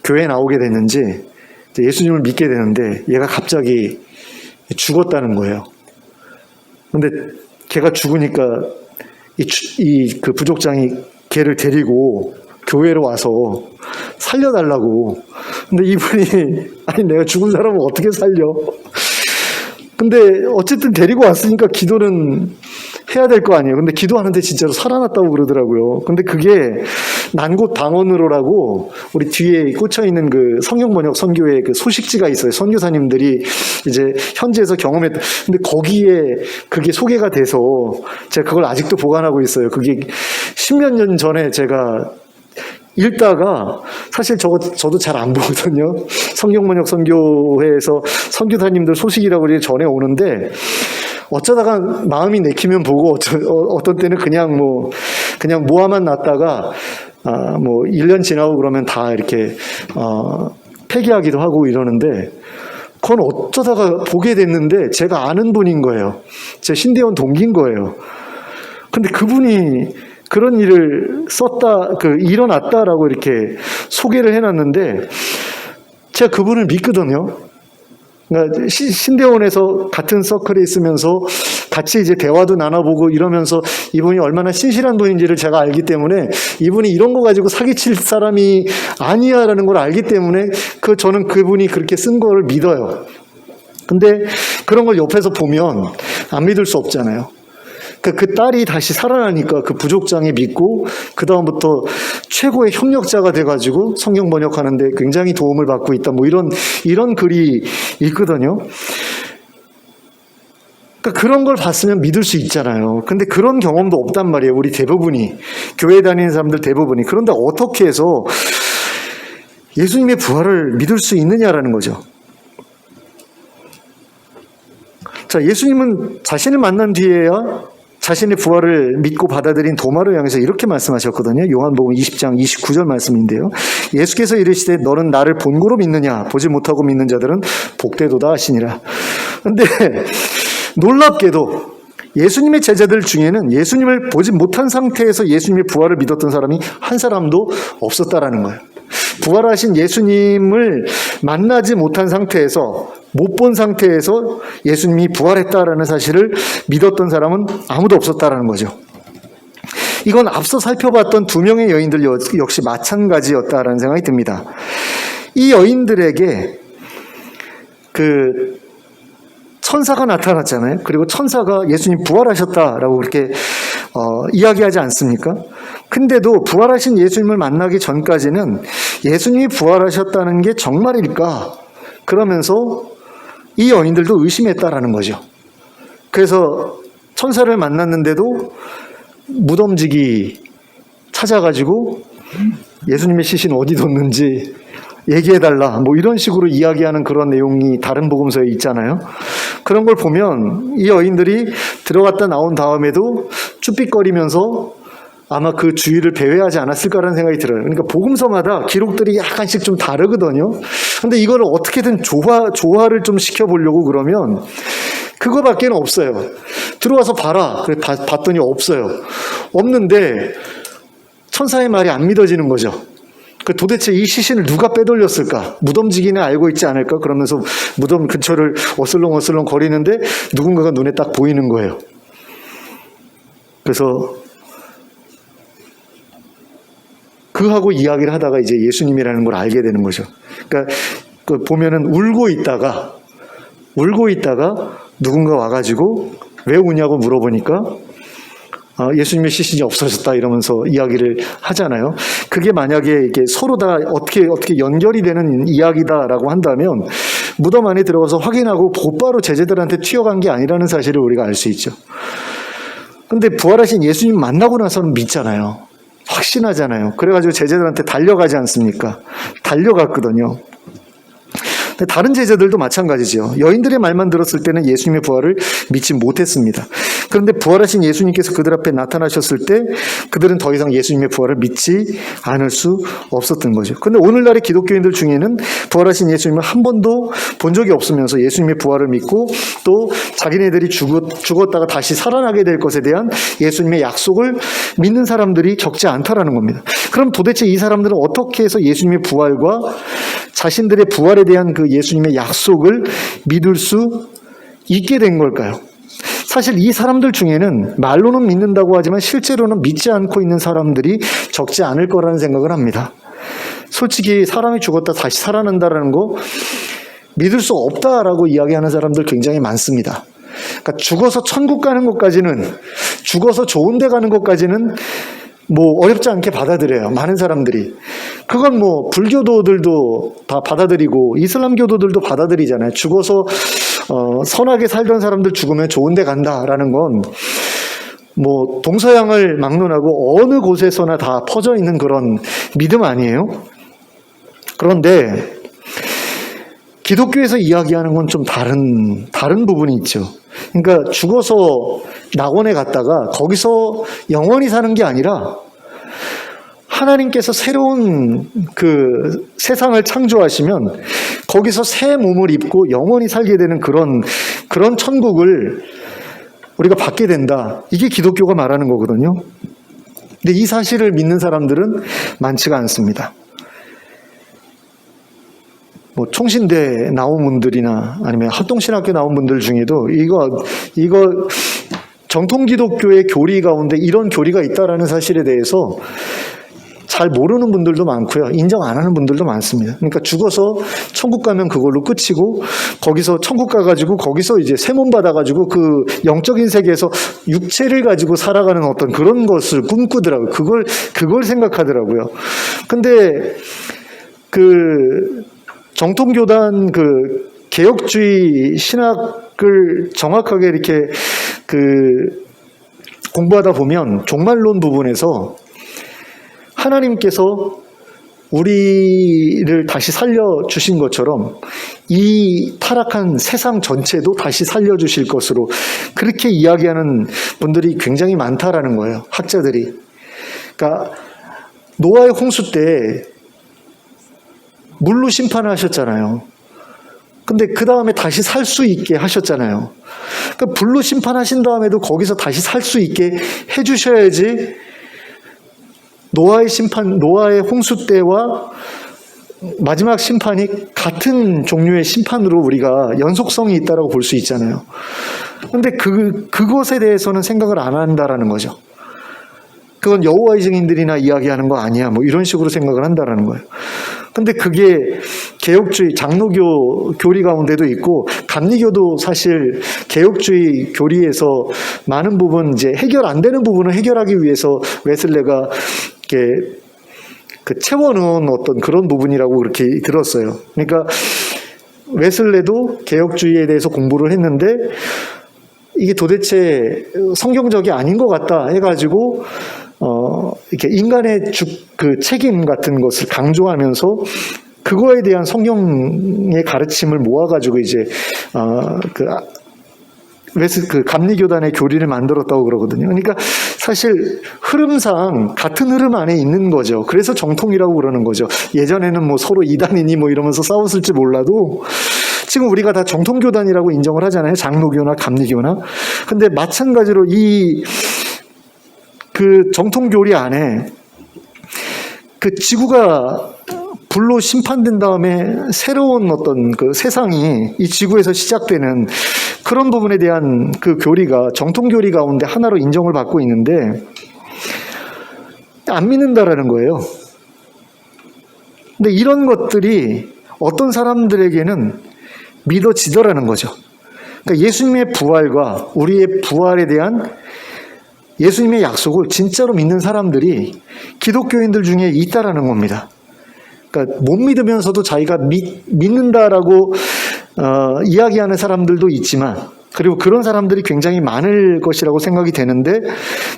교회에 나오게 됐는지 예수님을 믿게 되는데, 얘가 갑자기 죽었다는 거예요. 근데 걔가 죽으니까 그 부족장이 걔를 데리고 교회로 와서 살려달라고. 근데 이분이, 아니 내가 죽은 사람을 어떻게 살려? 근데 어쨌든 데리고 왔으니까 기도는 해야 될 거 아니에요. 근데 기도하는데 진짜로 살아났다고 그러더라고요. 근데 그게 난곳 방언으로라고 우리 뒤에 꽂혀있는 그 성경번역 선교회 그 소식지가 있어요. 선교사님들이 이제 현지에서 경험했던. 근데 거기에 그게 소개가 돼서 제가 그걸 아직도 보관하고 있어요. 그게 10몇 년 전에 제가 읽다가, 사실 저도 잘 안 보거든요. 성경번역 선교회에서 선교사님들 소식이라고 전해 오는데, 어쩌다가 마음이 내키면 보고, 어떤 때는 그냥 모아만 놨다가 1년 지나고 그러면 다 이렇게 폐기하기도 하고 이러는데, 그건 어쩌다가 보게 됐는데 제가 아는 분인 거예요. 제 신대원 동기인 거예요. 근데 그분이 그런 일을 일어났다라고 이렇게 소개를 해놨는데, 제가 그분을 믿거든요. 그러니까 신대원에서 같은 서클에 있으면서 같이 이제 대화도 나눠보고 이러면서 이분이 얼마나 신실한 분인지를 제가 알기 때문에, 이분이 이런 거 가지고 사기칠 사람이 아니야라는 걸 알기 때문에 저는 그분이 그렇게 쓴 거를 믿어요. 근데 그런 걸 옆에서 보면 안 믿을 수 없잖아요. 그 딸이 다시 살아나니까 그 부족장이 믿고, 그 다음부터 최고의 협력자가 돼가지고 성경 번역하는데 굉장히 도움을 받고 있다. 이런 글이 있거든요. 그러니까 그런 걸 봤으면 믿을 수 있잖아요. 근데 그런 경험도 없단 말이에요. 우리 대부분이, 교회 다니는 사람들 대부분이. 그런데 어떻게 해서 예수님의 부활을 믿을 수 있느냐라는 거죠. 자, 예수님은 자신을 만난 뒤에야 자신의 부활을 믿고 받아들인 도마를 향해서 이렇게 말씀하셨거든요. 요한복음 20장 29절 말씀인데요. 예수께서 이르시되 너는 나를 본고로 믿느냐? 보지 못하고 믿는 자들은 복되도다 하시니라. 그런데 놀랍게도 예수님의 제자들 중에는 예수님을 보지 못한 상태에서 예수님의 부활을 믿었던 사람이 한 사람도 없었다라는 거예요. 부활하신 예수님을 만나지 못한 상태에서, 못 본 상태에서 예수님이 부활했다라는 사실을 믿었던 사람은 아무도 없었다라는 거죠. 이건 앞서 살펴봤던 두 명의 여인들 역시 마찬가지였다라는 생각이 듭니다. 이 여인들에게 천사가 나타났잖아요. 그리고 천사가 예수님 부활하셨다라고 그렇게 이야기하지 않습니까? 근데도 부활하신 예수님을 만나기 전까지는 예수님이 부활하셨다는 게 정말일까? 그러면서 이 여인들도 의심했다라는 거죠. 그래서 천사를 만났는데도 무덤지기 찾아가지고 예수님의 시신 어디 뒀는지 얘기해달라, 뭐 이런 식으로 이야기하는 그런 내용이 다른 복음서에 있잖아요. 그런 걸 보면 이 여인들이 들어갔다 나온 다음에도 쭈삣거리면서 아마 그 주의를 배회하지 않았을까라는 생각이 들어요. 그러니까 복음서마다 기록들이 약간씩 좀 다르거든요. 근데 이거를 어떻게든 조화를 좀 시켜보려고 그러면 그거밖에 없어요. 들어와서 봐라. 그래 봤더니 없어요. 없는데 천사의 말이 안 믿어지는 거죠. 도대체 이 시신을 누가 빼돌렸을까? 무덤지기는 알고 있지 않을까? 그러면서 무덤 근처를 어슬렁어슬렁 거리는데 누군가가 눈에 딱 보이는 거예요. 그래서 그하고 이야기를 하다가 이제 예수님이라는 걸 알게 되는 거죠. 그러니까 보면은 울고 있다가 누군가 와가지고 왜 우냐고 물어보니까 예수님의 시신이 없어졌다 이러면서 이야기를 하잖아요. 그게 만약에 이게 서로 다 어떻게 연결이 되는 이야기다라고 한다면 무덤 안에 들어가서 확인하고 곧바로 제자들한테 튀어간 게 아니라는 사실을 우리가 알 수 있죠. 근데 부활하신 예수님 만나고 나서는 믿잖아요. 확신하잖아요. 그래가지고 제자들한테 달려가지 않습니까? 달려갔거든요. 다른 제자들도 마찬가지죠. 여인들의 말만 들었을 때는 예수님의 부활을 믿지 못했습니다. 그런데 부활하신 예수님께서 그들 앞에 나타나셨을 때 그들은 더 이상 예수님의 부활을 믿지 않을 수 없었던 거죠. 그런데 오늘날의 기독교인들 중에는 부활하신 예수님을 한 번도 본 적이 없으면서 예수님의 부활을 믿고 또 자기네들이 죽었다가 다시 살아나게 될 것에 대한 예수님의 약속을 믿는 사람들이 적지 않다라는 겁니다. 그럼 도대체 이 사람들은 어떻게 해서 예수님의 부활과 자신들의 부활에 대한 그 예수님의 약속을 믿을 수 있게 된 걸까요? 사실 이 사람들 중에는 말로는 믿는다고 하지만 실제로는 믿지 않고 있는 사람들이 적지 않을 거라는 생각을 합니다. 솔직히 사람이 죽었다 다시 살아난다는 거 믿을 수 없다라고 이야기하는 사람들 굉장히 많습니다. 그러니까 죽어서 천국 가는 것까지는, 죽어서 좋은 데 가는 것까지는 어렵지 않게 받아들여요. 많은 사람들이. 그건 불교도들도 다 받아들이고 이슬람교도들도 받아들이잖아요. 죽어서 선하게 살던 사람들 죽으면 좋은 데 간다라는 건 동서양을 막론하고 어느 곳에서나 다 퍼져 있는 그런 믿음 아니에요? 그런데 기독교에서 이야기하는 건 좀 다른 부분이 있죠. 그러니까 죽어서 낙원에 갔다가 거기서 영원히 사는 게 아니라 하나님께서 새로운 그 세상을 창조하시면 거기서 새 몸을 입고 영원히 살게 되는 그런 천국을 우리가 받게 된다. 이게 기독교가 말하는 거거든요. 근데 이 사실을 믿는 사람들은 많지가 않습니다. 총신대 나온 분들이나 아니면 합동신학교 나온 분들 중에도 이거 정통 기독교의 교리 가운데 이런 교리가 있다라는 사실에 대해서 잘 모르는 분들도 많고요. 인정 안 하는 분들도 많습니다. 그러니까 죽어서 천국 가면 그걸로 끝이고 거기서 천국 가가지고 거기서 이제 새 몸 받아가지고 그 영적인 세계에서 육체를 가지고 살아가는 어떤 그런 것을 꿈꾸더라고요. 그걸 생각하더라고요. 근데 정통교단 개혁주의 신학을 정확하게 이렇게 공부하다 보면 종말론 부분에서 하나님께서 우리를 다시 살려주신 것처럼 이 타락한 세상 전체도 다시 살려주실 것으로 그렇게 이야기하는 분들이 굉장히 많다라는 거예요. 학자들이. 그러니까 노아의 홍수 때 물로 심판을 하셨잖아요. 근데 그 다음에 다시 살 수 있게 하셨잖아요. 그러니까 불로 심판하신 다음에도 거기서 다시 살 수 있게 해주셔야지 노아의 홍수 때와 마지막 심판이 같은 종류의 심판으로 우리가 연속성이 있다라고 볼 수 있잖아요. 그런데 그것에 대해서는 생각을 안 한다라는 거죠. 그건 여호와의 증인들이나 이야기하는 거 아니야. 뭐 이런 식으로 생각을 한다라는 거예요. 근데 그게 개혁주의, 장로교 교리 가운데도 있고, 감리교도 사실 개혁주의 교리에서 많은 부분, 이제 해결 안 되는 부분을 해결하기 위해서 웨슬레가 이렇게 채워놓은 어떤 그런 부분이라고 그렇게 들었어요. 그러니까 웨슬레도 개혁주의에 대해서 공부를 했는데, 이게 도대체 성경적이 아닌 것 같다 해가지고, 이렇게 인간의 그 책임 같은 것을 강조하면서 그거에 대한 성경의 가르침을 모아가지고 이제 그 감리교단의 교리를 만들었다고 그러거든요. 그러니까 사실 흐름상 같은 흐름 안에 있는 거죠. 그래서 정통이라고 그러는 거죠. 예전에는 뭐 서로 이단이니 뭐 이러면서 싸웠을지 몰라도 지금 우리가 다 정통교단이라고 인정을 하잖아요. 장로교나 감리교나. 근데 마찬가지로 그 정통교리 안에 그 지구가 불로 심판된 다음에 새로운 어떤 그 세상이 이 지구에서 시작되는 그런 부분에 대한 그 교리가 정통교리 가운데 하나로 인정을 받고 있는데 안 믿는다라는 거예요. 근데 이런 것들이 어떤 사람들에게는 믿어지더라는 거죠. 그러니까 예수님의 부활과 우리의 부활에 대한 예수님의 약속을 진짜로 믿는 사람들이 기독교인들 중에 있다라는 겁니다. 그러니까 못 믿으면서도 자기가 믿는다라고 이야기하는 사람들도 있지만, 그리고 그런 사람들이 굉장히 많을 것이라고 생각이 되는데,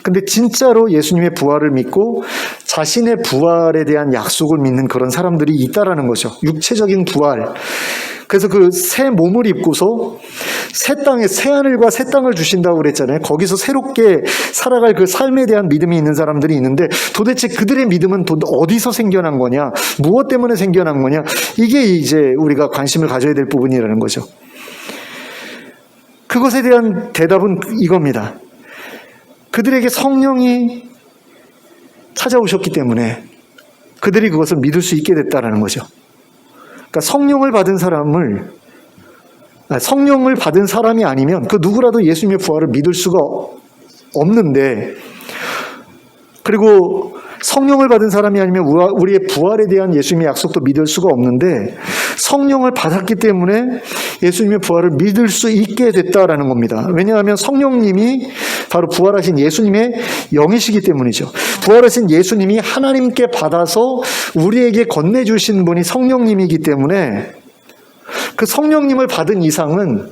근데 진짜로 예수님의 부활을 믿고 자신의 부활에 대한 약속을 믿는 그런 사람들이 있다라는 거죠. 육체적인 부활. 그래서 그 새 몸을 입고서 새 땅에 새 하늘과 새 땅을 주신다고 그랬잖아요. 거기서 새롭게 살아갈 그 삶에 대한 믿음이 있는 사람들이 있는데, 도대체 그들의 믿음은 어디서 생겨난 거냐, 무엇 때문에 생겨난 거냐, 이게 이제 우리가 관심을 가져야 될 부분이라는 거죠. 그것에 대한 대답은 이겁니다. 그들에게 성령이 찾아오셨기 때문에 그들이 그것을 믿을 수 있게 됐다라는 거죠. 그러니까 성령을 받은 사람이 아니면 그 누구라도 예수님의 부활을 믿을 수가 없는데, 그리고 성령을 받은 사람이 아니면 우리의 부활에 대한 예수님의 약속도 믿을 수가 없는데, 성령을 받았기 때문에 예수님의 부활을 믿을 수 있게 됐다라는 겁니다. 왜냐하면 성령님이 바로 부활하신 예수님의 영이시기 때문이죠. 부활하신 예수님이 하나님께 받아서 우리에게 건네주신 분이 성령님이기 때문에 그 성령님을 받은 이상은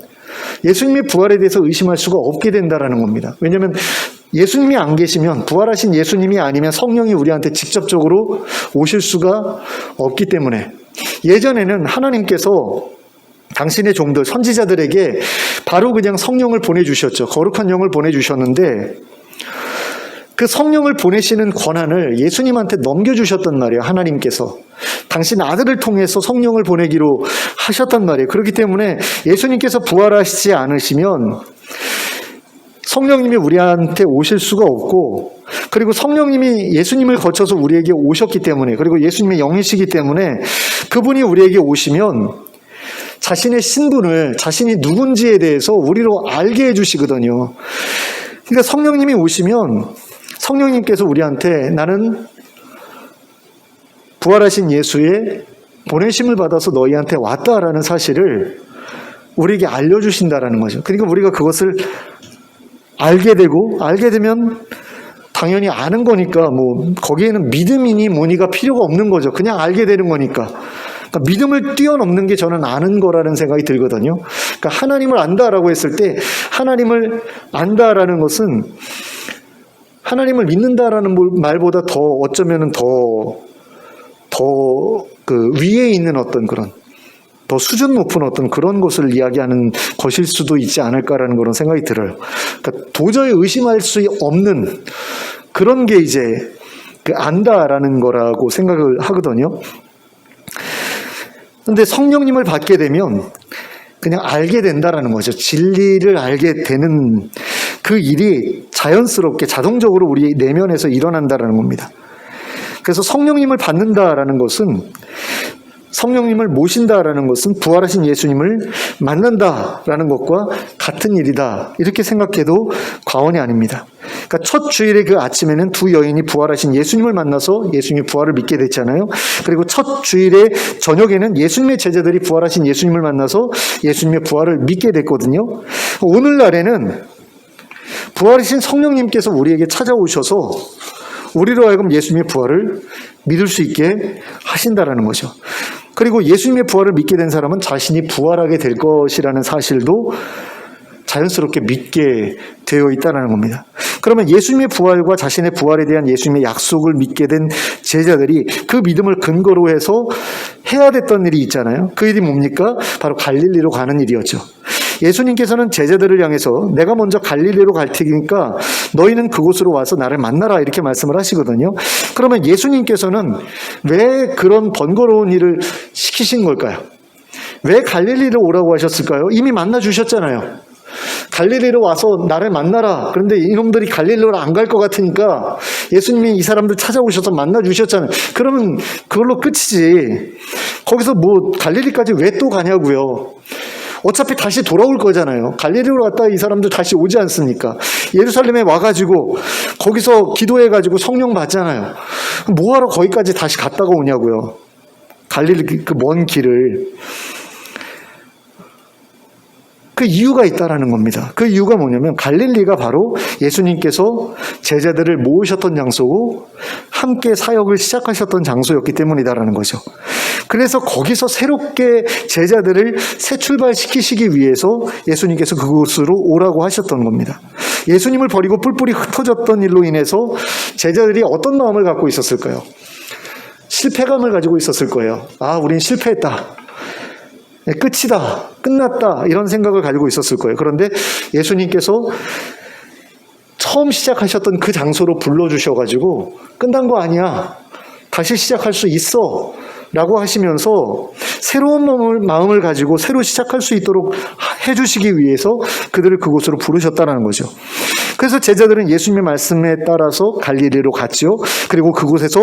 예수님의 부활에 대해서 의심할 수가 없게 된다라는 겁니다. 왜냐하면 예수님이 안 계시면, 부활하신 예수님이 아니면 성령이 우리한테 직접적으로 오실 수가 없기 때문에, 예전에는 하나님께서 당신의 종들, 선지자들에게 바로 그냥 성령을 보내주셨죠. 거룩한 영을 보내주셨는데, 그 성령을 보내시는 권한을 예수님한테 넘겨주셨단 말이에요. 하나님께서 당신 아들을 통해서 성령을 보내기로 하셨단 말이에요. 그렇기 때문에 예수님께서 부활하시지 않으시면 성령님이 우리한테 오실 수가 없고, 그리고 성령님이 예수님을 거쳐서 우리에게 오셨기 때문에, 그리고 예수님의 영이시기 때문에 그분이 우리에게 오시면 자신의 신분을, 자신이 누군지에 대해서 우리로 알게 해주시거든요. 그러니까 성령님이 오시면 성령님께서 우리한테 나는 부활하신 예수의 보내심을 받아서 너희한테 왔다라는 사실을 우리에게 알려주신다라는 거죠. 그러니까 우리가 그것을 알게 되고, 알게 되면 당연히 아는 거니까 뭐 거기에는 믿음이니 뭐니가 필요가 없는 거죠. 그냥 알게 되는 거니까. 그러니까 믿음을 뛰어넘는 게 저는 아는 거라는 생각이 들거든요. 그러니까 하나님을 안다라고 했을 때, 하나님을 안다라는 것은 하나님을 믿는다라는 말보다 더 어쩌면은 더 그 위에 있는 어떤 그런 더 수준 높은 어떤 그런 것을 이야기하는 것일 수도 있지 않을까라는 그런 생각이 들어요. 그러니까 도저히 의심할 수 없는 그런 게 이제 그 안다라는 거라고 생각을 하거든요. 근데 성령님을 받게 되면 그냥 알게 된다라는 거죠. 진리를 알게 되는 그 일이 자연스럽게 자동적으로 우리 내면에서 일어난다라는 겁니다. 그래서 성령님을 받는다라는 것은, 성령님을 모신다라는 것은 부활하신 예수님을 만난다라는 것과 같은 일이다, 이렇게 생각해도 과언이 아닙니다. 그러니까 첫 주일의 그 아침에는 두 여인이 부활하신 예수님을 만나서 예수님의 부활을 믿게 됐잖아요. 그리고 첫 주일의 저녁에는 예수님의 제자들이 부활하신 예수님을 만나서 예수님의 부활을 믿게 됐거든요. 오늘날에는 부활하신 성령님께서 우리에게 찾아오셔서 우리로 하여금 예수님의 부활을 믿을 수 있게 하신다라는 거죠. 그리고 예수님의 부활을 믿게 된 사람은 자신이 부활하게 될 것이라는 사실도 자연스럽게 믿게 되어 있다는 겁니다. 그러면 예수님의 부활과 자신의 부활에 대한 예수님의 약속을 믿게 된 제자들이 그 믿음을 근거로 해서 해야 됐던 일이 있잖아요. 그 일이 뭡니까? 바로 갈릴리로 가는 일이었죠. 예수님께서는 제자들을 향해서 내가 먼저 갈릴리로 갈 테니까 너희는 그곳으로 와서 나를 만나라, 이렇게 말씀을 하시거든요. 그러면 예수님께서는 왜 그런 번거로운 일을 시키신 걸까요? 왜 갈릴리로 오라고 하셨을까요? 이미 만나 주셨잖아요. 갈릴리로 와서 나를 만나라. 그런데 이놈들이 갈릴리로 안 갈 것 같으니까 예수님이 이 사람들 찾아오셔서 만나 주셨잖아요. 그러면 그걸로 끝이지. 거기서 뭐 갈릴리까지 왜 또 가냐고요. 어차피 다시 돌아올 거잖아요. 갈릴리로 갔다 이 사람들 다시 오지 않습니까? 예루살렘에 와가지고 거기서 기도해가지고 성령 받잖아요. 뭐하러 거기까지 다시 갔다가 오냐고요. 갈릴리 그 먼 길을. 그 이유가 있다라는 겁니다. 그 이유가 뭐냐면 갈릴리가 바로 예수님께서 제자들을 모으셨던 장소고 함께 사역을 시작하셨던 장소였기 때문이다라는 거죠. 그래서 거기서 새롭게 제자들을 새 출발시키시기 위해서 예수님께서 그곳으로 오라고 하셨던 겁니다. 예수님을 버리고 뿔뿔이 흩어졌던 일로 인해서 제자들이 어떤 마음을 갖고 있었을까요? 실패감을 가지고 있었을 거예요. 아, 우린 실패했다. 끝이다, 끝났다, 이런 생각을 가지고 있었을 거예요. 그런데 예수님께서 처음 시작하셨던 그 장소로 불러주셔가지고 끝난 거 아니야, 다시 시작할 수 있어 라고 하시면서 새로운 마음을 가지고 새로 시작할 수 있도록 해주시기 위해서 그들을 그곳으로 부르셨다는 거죠. 그래서 제자들은 예수님의 말씀에 따라서 갈릴리로 갔죠. 그리고 그곳에서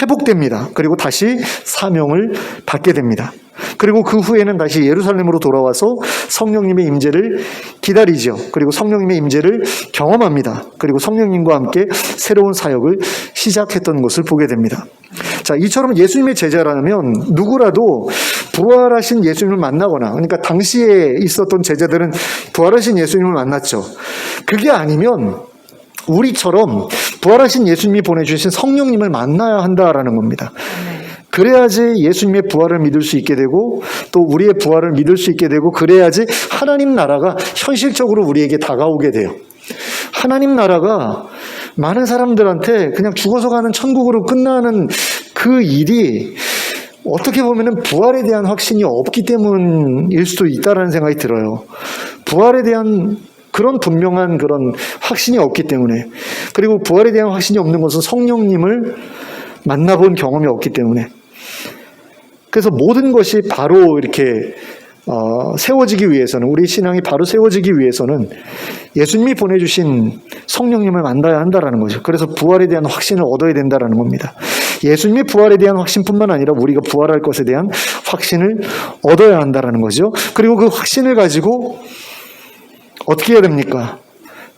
회복됩니다. 그리고 다시 사명을 받게 됩니다. 그리고 그 후에는 다시 예루살렘으로 돌아와서 성령님의 임재를 기다리죠. 그리고 성령님의 임재를 경험합니다. 그리고 성령님과 함께 새로운 사역을 시작했던 것을 보게 됩니다. 자, 이처럼 예수님의 제자라면 누구라도 부활하신 예수님을 만나거나, 그러니까 당시에 있었던 제자들은 부활하신 예수님을 만났죠. 그게 아니면 우리처럼 부활하신 예수님이 보내주신 성령님을 만나야 한다라는 겁니다. 그래야지 예수님의 부활을 믿을 수 있게 되고 또 우리의 부활을 믿을 수 있게 되고, 그래야지 하나님 나라가 현실적으로 우리에게 다가오게 돼요. 하나님 나라가 많은 사람들한테 그냥 죽어서 가는 천국으로 끝나는 그 일이 어떻게 보면은 부활에 대한 확신이 없기 때문일 수도 있다라는 생각이 들어요. 부활에 대한 그런 분명한 그런 확신이 없기 때문에, 그리고 부활에 대한 확신이 없는 것은 성령님을 만나본 경험이 없기 때문에, 그래서 모든 것이 바로 이렇게 세워지기 위해서는, 우리 신앙이 바로 세워지기 위해서는 예수님이 보내주신 성령님을 만나야 한다라는 거죠. 그래서 부활에 대한 확신을 얻어야 된다라는 겁니다. 예수님의 부활에 대한 확신뿐만 아니라 우리가 부활할 것에 대한 확신을 얻어야 한다라는 거죠. 그리고 그 확신을 가지고 어떻게 해야 됩니까?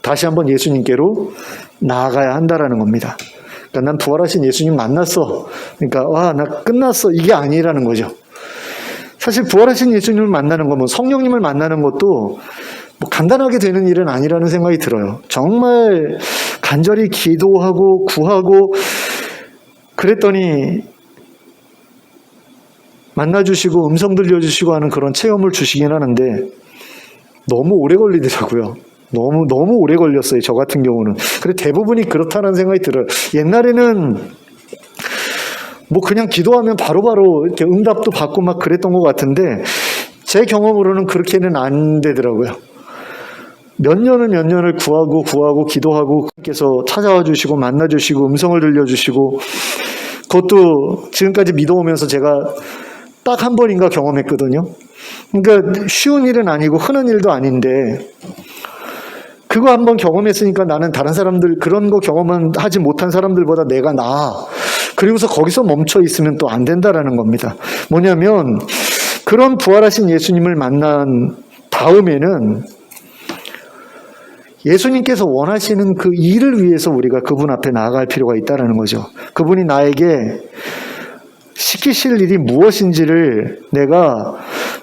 다시 한번 예수님께로 나아가야 한다라는 겁니다. 그러니까 난 부활하신 예수님 만났어, 그러니까 와, 나 끝났어, 이게 아니라는 거죠. 사실 부활하신 예수님을 만나는 거, 뭐 성령님을 만나는 것도 뭐 간단하게 되는 일은 아니라는 생각이 들어요. 정말 간절히 기도하고 구하고 그랬더니 만나주시고 음성 들려주시고 하는 그런 체험을 주시긴 하는데 너무 오래 걸리더라고요. 너무 오래 걸렸어요, 저 같은 경우는. 그래, 대부분이 그렇다는 생각이 들어요. 옛날에는 뭐 그냥 기도하면 바로바로 이렇게 응답도 받고 막 그랬던 것 같은데, 제 경험으로는 그렇게는 안 되더라고요. 몇 년을 구하고 기도하고 그분께서 찾아와 주시고 만나 주시고 음성을 들려주시고, 그것도 지금까지 믿어오면서 제가 딱 한 번인가 경험했거든요. 그러니까 쉬운 일은 아니고 흔한 일도 아닌데, 그거 한번 경험했으니까 나는 다른 사람들 그런 거 경험은 하지 못한 사람들보다 내가 나아. 그리고서 거기서 멈춰 있으면 또 안 된다라는 겁니다. 뭐냐면 그런 부활하신 예수님을 만난 다음에는 예수님께서 원하시는 그 일을 위해서 우리가 그분 앞에 나아갈 필요가 있다는 거죠. 그분이 나에게 시키실 일이 무엇인지를 내가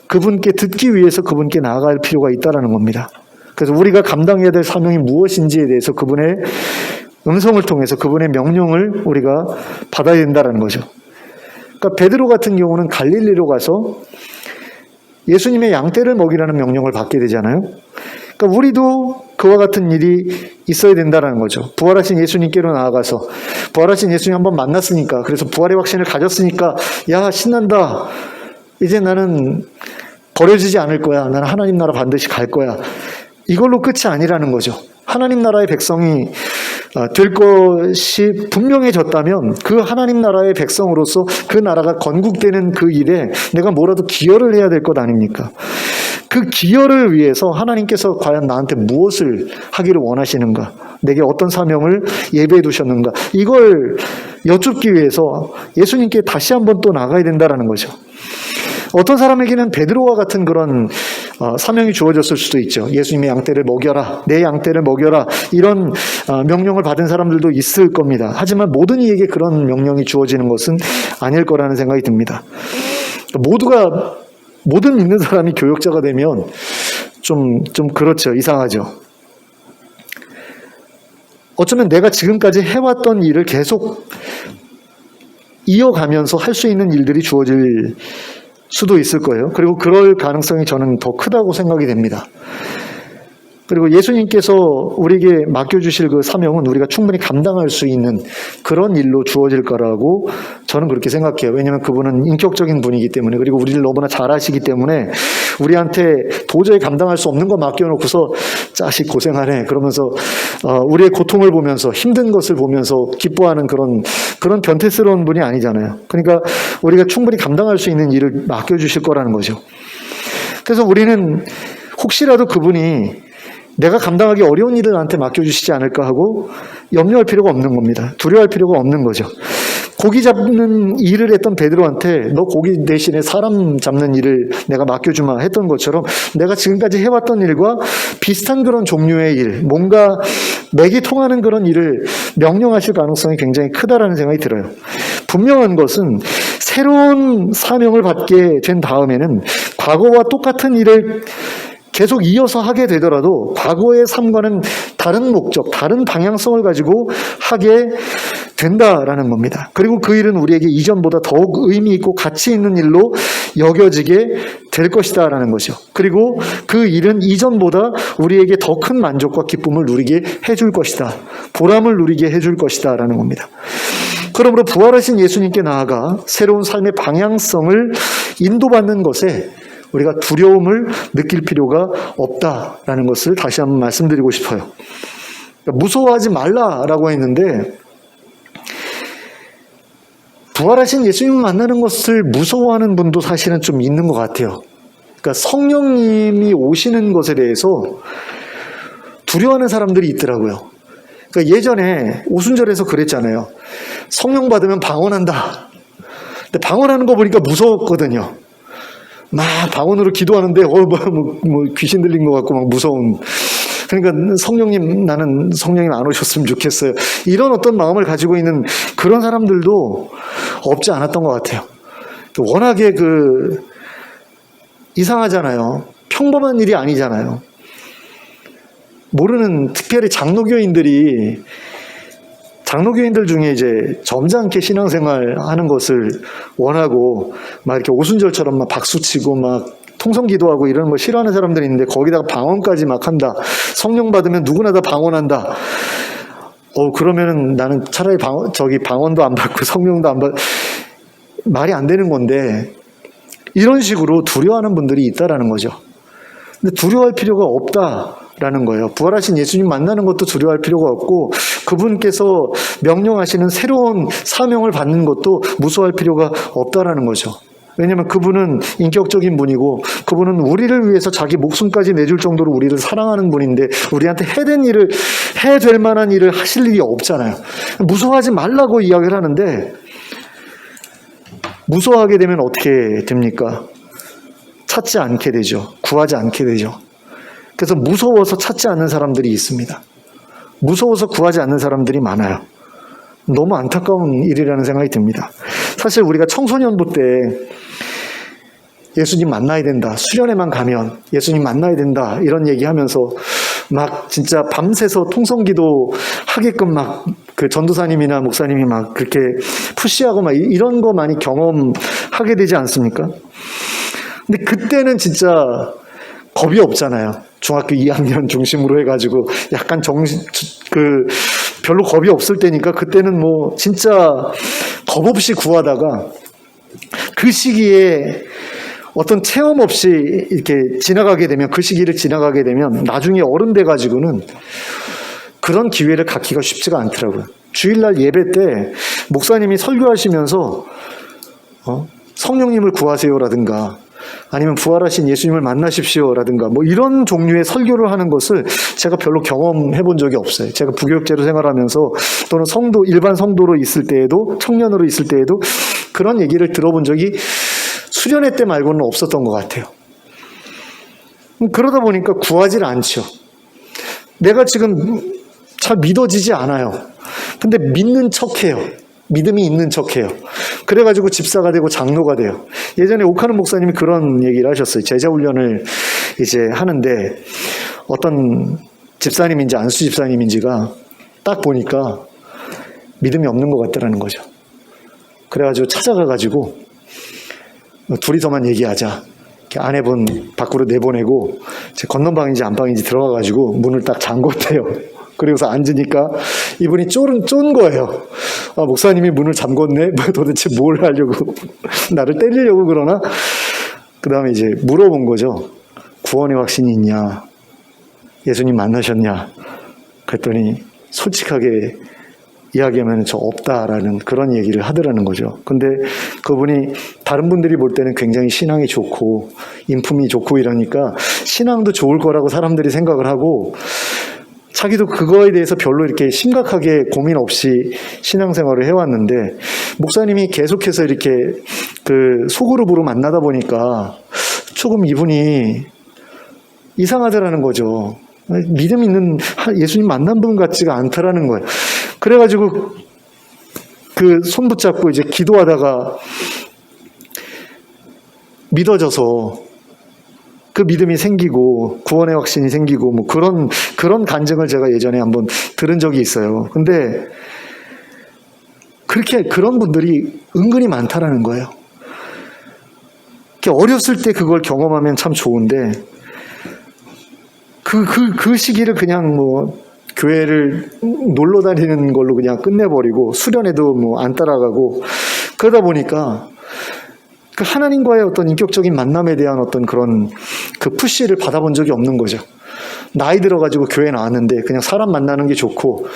그분께 듣기 위해서 그분께 나아갈 필요가 있다는 겁니다. 그래서 우리가 감당해야 될 사명이 무엇인지에 대해서 그분의 음성을 통해서 그분의 명령을 우리가 받아야 된다는 거죠. 그러니까 베드로 같은 경우는 갈릴리로 가서 예수님의 양떼를 먹이라는 명령을 받게 되잖아요. 그러니까 우리도 그와 같은 일이 있어야 된다는 거죠. 부활하신 예수님께로 나아가서, 부활하신 예수님 한번 만났으니까, 그래서 부활의 확신을 가졌으니까, 야, 신난다. 이제 나는 버려지지 않을 거야. 나는 하나님 나라 반드시 갈 거야. 이걸로 끝이 아니라는 거죠. 하나님 나라의 백성이 될 것이 분명해졌다면 그 하나님 나라의 백성으로서 그 나라가 건국되는 그 일에 내가 뭐라도 기여를 해야 될 것 아닙니까? 그 기여를 위해서 하나님께서 과연 나한테 무엇을 하기를 원하시는가? 내게 어떤 사명을 예배해 두셨는가? 이걸 여쭙기 위해서 예수님께 다시 한번 또 나가야 된다는 거죠. 어떤 사람에게는 베드로와 같은 그런 사명이 주어졌을 수도 있죠. 예수님의 양떼를 먹여라, 내 양떼를 먹여라, 이런 명령을 받은 사람들도 있을 겁니다. 하지만 모든 이에게 그런 명령이 주어지는 것은 아닐 거라는 생각이 듭니다. 모든 믿는 사람이 교역자가 되면 좀 그렇죠. 이상하죠. 어쩌면 내가 지금까지 해왔던 일을 계속 이어가면서 할 수 있는 일들이 주어질 수도 있을 거예요. 그리고 그럴 가능성이 저는 더 크다고 생각이 됩니다. 그리고 예수님께서 우리에게 맡겨주실 그 사명은 우리가 충분히 감당할 수 있는 그런 일로 주어질 거라고 저는 그렇게 생각해요. 왜냐하면 그분은 인격적인 분이기 때문에, 그리고 우리를 너무나 잘 아시기 때문에 우리한테 도저히 감당할 수 없는 거 맡겨놓고서 자식 고생하네 그러면서 우리의 고통을 보면서 힘든 것을 보면서 기뻐하는 그런 변태스러운 분이 아니잖아요. 그러니까 우리가 충분히 감당할 수 있는 일을 맡겨주실 거라는 거죠. 그래서 우리는 혹시라도 그분이 내가 감당하기 어려운 일을 나한테 맡겨주시지 않을까 하고 염려할 필요가 없는 겁니다. 두려워할 필요가 없는 거죠. 고기 잡는 일을 했던 베드로한테 너 고기 대신에 사람 잡는 일을 내가 맡겨주마 했던 것처럼 내가 지금까지 해왔던 일과 비슷한 그런 종류의 일, 뭔가 맥이 통하는 그런 일을 명령하실 가능성이 굉장히 크다라는 생각이 들어요. 분명한 것은 새로운 사명을 받게 된 다음에는 과거와 똑같은 일을 계속 이어서 하게 되더라도 과거의 삶과는 다른 목적, 다른 방향성을 가지고 하게 된다라는 겁니다. 그리고 그 일은 우리에게 이전보다 더욱 의미 있고 가치 있는 일로 여겨지게 될 것이다라는 거죠. 그리고 그 일은 이전보다 우리에게 더 큰 만족과 기쁨을 누리게 해줄 것이다. 보람을 누리게 해줄 것이다라는 겁니다. 그러므로 부활하신 예수님께 나아가 새로운 삶의 방향성을 인도받는 것에 우리가 두려움을 느낄 필요가 없다라는 것을 다시 한번 말씀드리고 싶어요. 무서워하지 말라라고 했는데 부활하신 예수님을 만나는 것을 무서워하는 분도 사실은 좀 있는 것 같아요. 그러니까 성령님이 오시는 것에 대해서 두려워하는 사람들이 있더라고요. 그러니까 예전에 오순절에서 그랬잖아요. 성령 받으면 방언한다. 근데 방언하는 거 보니까 무서웠거든요. 막 방언으로 기도하는데 뭐 귀신 들린 것 같고 막 무서운. 그러니까 나는 성령님 안 오셨으면 좋겠어요. 이런 어떤 마음을 가지고 있는 그런 사람들도 없지 않았던 것 같아요. 워낙에 이상하잖아요. 평범한 일이 아니잖아요. 모르는 특별히 장로교인들 중에 이제 점잖게 신앙생활 하는 것을 원하고 막 이렇게 오순절처럼 막 박수치고 막 통성기도하고 이런 거 싫어하는 사람들이 있는데 거기다가 방언까지 막 한다. 성령 받으면 누구나 다 방언한다. 그러면은 나는 차라리 방언도 안 받고 성령도 안 받, 말이 안 되는 건데 이런 식으로 두려워하는 분들이 있다라는 거죠. 근데 두려워할 필요가 없다라는 거예요. 부활하신 예수님 만나는 것도 두려워할 필요가 없고, 그분께서 명령하시는 새로운 사명을 받는 것도 무서워할 필요가 없다라는 거죠. 왜냐하면 그분은 인격적인 분이고, 그분은 우리를 위해서 자기 목숨까지 내줄 정도로 우리를 사랑하는 분인데, 우리한테 해야 될 만한 일을 하실 일이 없잖아요. 무서워하지 말라고 이야기를 하는데, 무서워하게 되면 어떻게 됩니까? 찾지 않게 되죠. 구하지 않게 되죠. 그래서 무서워서 찾지 않는 사람들이 있습니다. 무서워서 구하지 않는 사람들이 많아요. 너무 안타까운 일이라는 생각이 듭니다. 사실 우리가 청소년부 때 예수님 만나야 된다, 수련회만 가면 예수님 만나야 된다, 이런 얘기하면서 막 진짜 밤새서 통성기도 하게끔 막 그 전도사님이나 목사님이 막 그렇게 푸시하고 막 이런 거 많이 경험하게 되지 않습니까? 근데 그때는 진짜 겁이 없잖아요. 중학교 2학년 중심으로 해가지고 약간 별로 겁이 없을 때니까, 그때는 뭐 진짜 겁 없이 구하다가 그 시기에 어떤 체험 없이 이렇게 지나가게 되면, 그 시기를 지나가게 되면 나중에 어른 돼가지고는 그런 기회를 갖기가 쉽지가 않더라고요. 주일날 예배 때 목사님이 설교하시면서 성령님을 구하세요라든가, 아니면 부활하신 예수님을 만나십시오라든가, 뭐 이런 종류의 설교를 하는 것을 제가 별로 경험해 본 적이 없어요. 제가 부교육제로 생활하면서, 또는 일반 성도로 있을 때에도, 청년으로 있을 때에도 그런 얘기를 들어본 적이 수련회 때 말고는 없었던 것 같아요. 그러다 보니까 구하질 않죠. 내가 지금 잘 믿어지지 않아요. 근데 믿는 척해요. 믿음이 있는 척해요. 그래가지고 집사가 되고 장로가 돼요. 예전에 오카는 목사님이 그런 얘기를 하셨어요. 제자훈련을 이제 하는데 어떤 집사님인지 안수 집사님인지가 딱 보니까 믿음이 없는 것 같다라는 거죠. 그래가지고 찾아가가지고 둘이서만 얘기하자. 아내분 밖으로 내보내고 제 건넌방인지 안방인지 들어가가지고 문을 딱 잠궜대요. 그리고서 앉으니까 이분이 쫀 거예요. 아, 목사님이 문을 잠궜네? 도대체 뭘 하려고, 나를 때리려고 그러나? 그 다음에 이제 물어본 거죠. 구원의 확신이 있냐? 예수님 만나셨냐? 그랬더니 솔직하게 이야기하면 저 없다라는 그런 얘기를 하더라는 거죠. 근데 그분이 다른 분들이 볼 때는 굉장히 신앙이 좋고 인품이 좋고 이러니까 신앙도 좋을 거라고 사람들이 생각을 하고, 자기도 그거에 대해서 별로 이렇게 심각하게 고민 없이 신앙생활을 해왔는데, 목사님이 계속해서 이렇게 그 소그룹으로 만나다 보니까 조금 이분이 이상하더라는 거죠. 믿음 있는 예수님 만난 분 같지가 않다라는 거예요. 그래가지고 그 손 붙잡고 이제 기도하다가 믿어져서 그 믿음이 생기고 구원의 확신이 생기고 뭐 그런 간증을 제가 예전에 한번 들은 적이 있어요. 근데 그런 분들이 은근히 많다라는 거예요. 어렸을 때 그걸 경험하면 참 좋은데, 그 시기를 그냥 뭐 교회를 놀러 다니는 걸로 그냥 끝내버리고, 수련회도 뭐 안 따라가고, 그러다 보니까 그 하나님과의 어떤 인격적인 만남에 대한 어떤 그런 그 푸시를 받아본 적이 없는 거죠. 나이 들어가지고 교회 나왔는데 그냥 사람 만나는 게 좋고,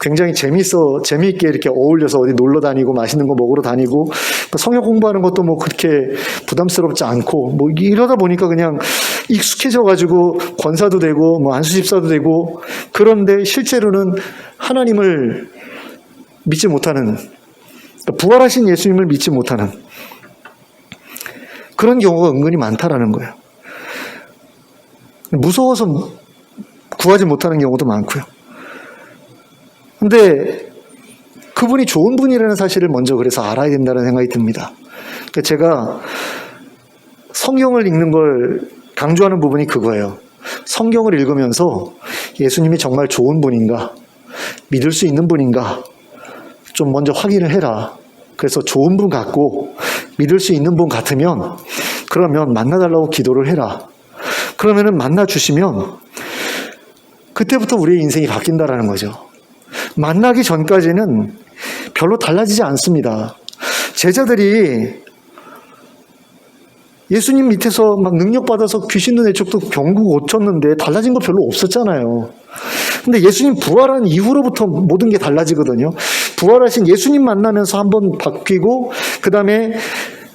굉장히 재미있게 이렇게 어울려서 어디 놀러 다니고 맛있는 거 먹으러 다니고, 성역 공부하는 것도 뭐 그렇게 부담스럽지 않고, 뭐 이러다 보니까 그냥 익숙해져가지고 권사도 되고 뭐 안수집사도 되고, 그런데 실제로는 하나님을 믿지 못하는, 부활하신 예수님을 믿지 못하는 그런 경우가 은근히 많다라는 거예요. 무서워서 구하지 못하는 경우도 많고요. 근데 그분이 좋은 분이라는 사실을 먼저 그래서 알아야 된다는 생각이 듭니다. 그러니까 제가 성경을 읽는 걸 강조하는 부분이 그거예요. 성경을 읽으면서 예수님이 정말 좋은 분인가, 믿을 수 있는 분인가 좀 먼저 확인을 해라. 그래서 좋은 분 같고 믿을 수 있는 분 같으면 그러면 만나달라고 기도를 해라. 그러면은 만나주시면 그때부터 우리의 인생이 바뀐다라는 거죠. 만나기 전까지는 별로 달라지지 않습니다. 제자들이 예수님 밑에서 막 능력받아서 귀신도 내쫓고 병고 고쳤는데 달라진 거 별로 없었잖아요. 근데 예수님 부활한 이후로부터 모든 게 달라지거든요. 부활하신 예수님 만나면서 한번 바뀌고, 그 다음에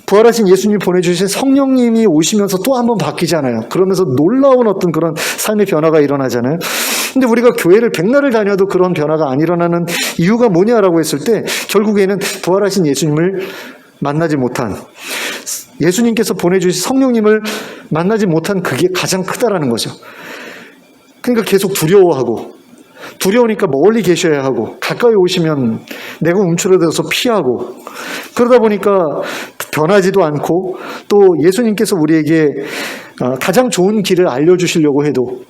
부활하신 예수님이 보내주신 성령님이 오시면서 또 한번 바뀌잖아요. 그러면서 놀라운 어떤 그런 삶의 변화가 일어나잖아요. 근데 우리가 교회를 백날을 다녀도 그런 변화가 안 일어나는 이유가 뭐냐라고 했을 때, 결국에는 부활하신 예수님을 만나지 못한, 예수님께서 보내주신 성령님을 만나지 못한 그게 가장 크다라는 거죠. 그러니까 계속 두려우니까 멀리 계셔야 하고, 가까이 오시면 내가 움츠러들어서 피하고, 그러다 보니까 변하지도 않고, 또 예수님께서 우리에게 가장 좋은 길을 알려주시려고 해도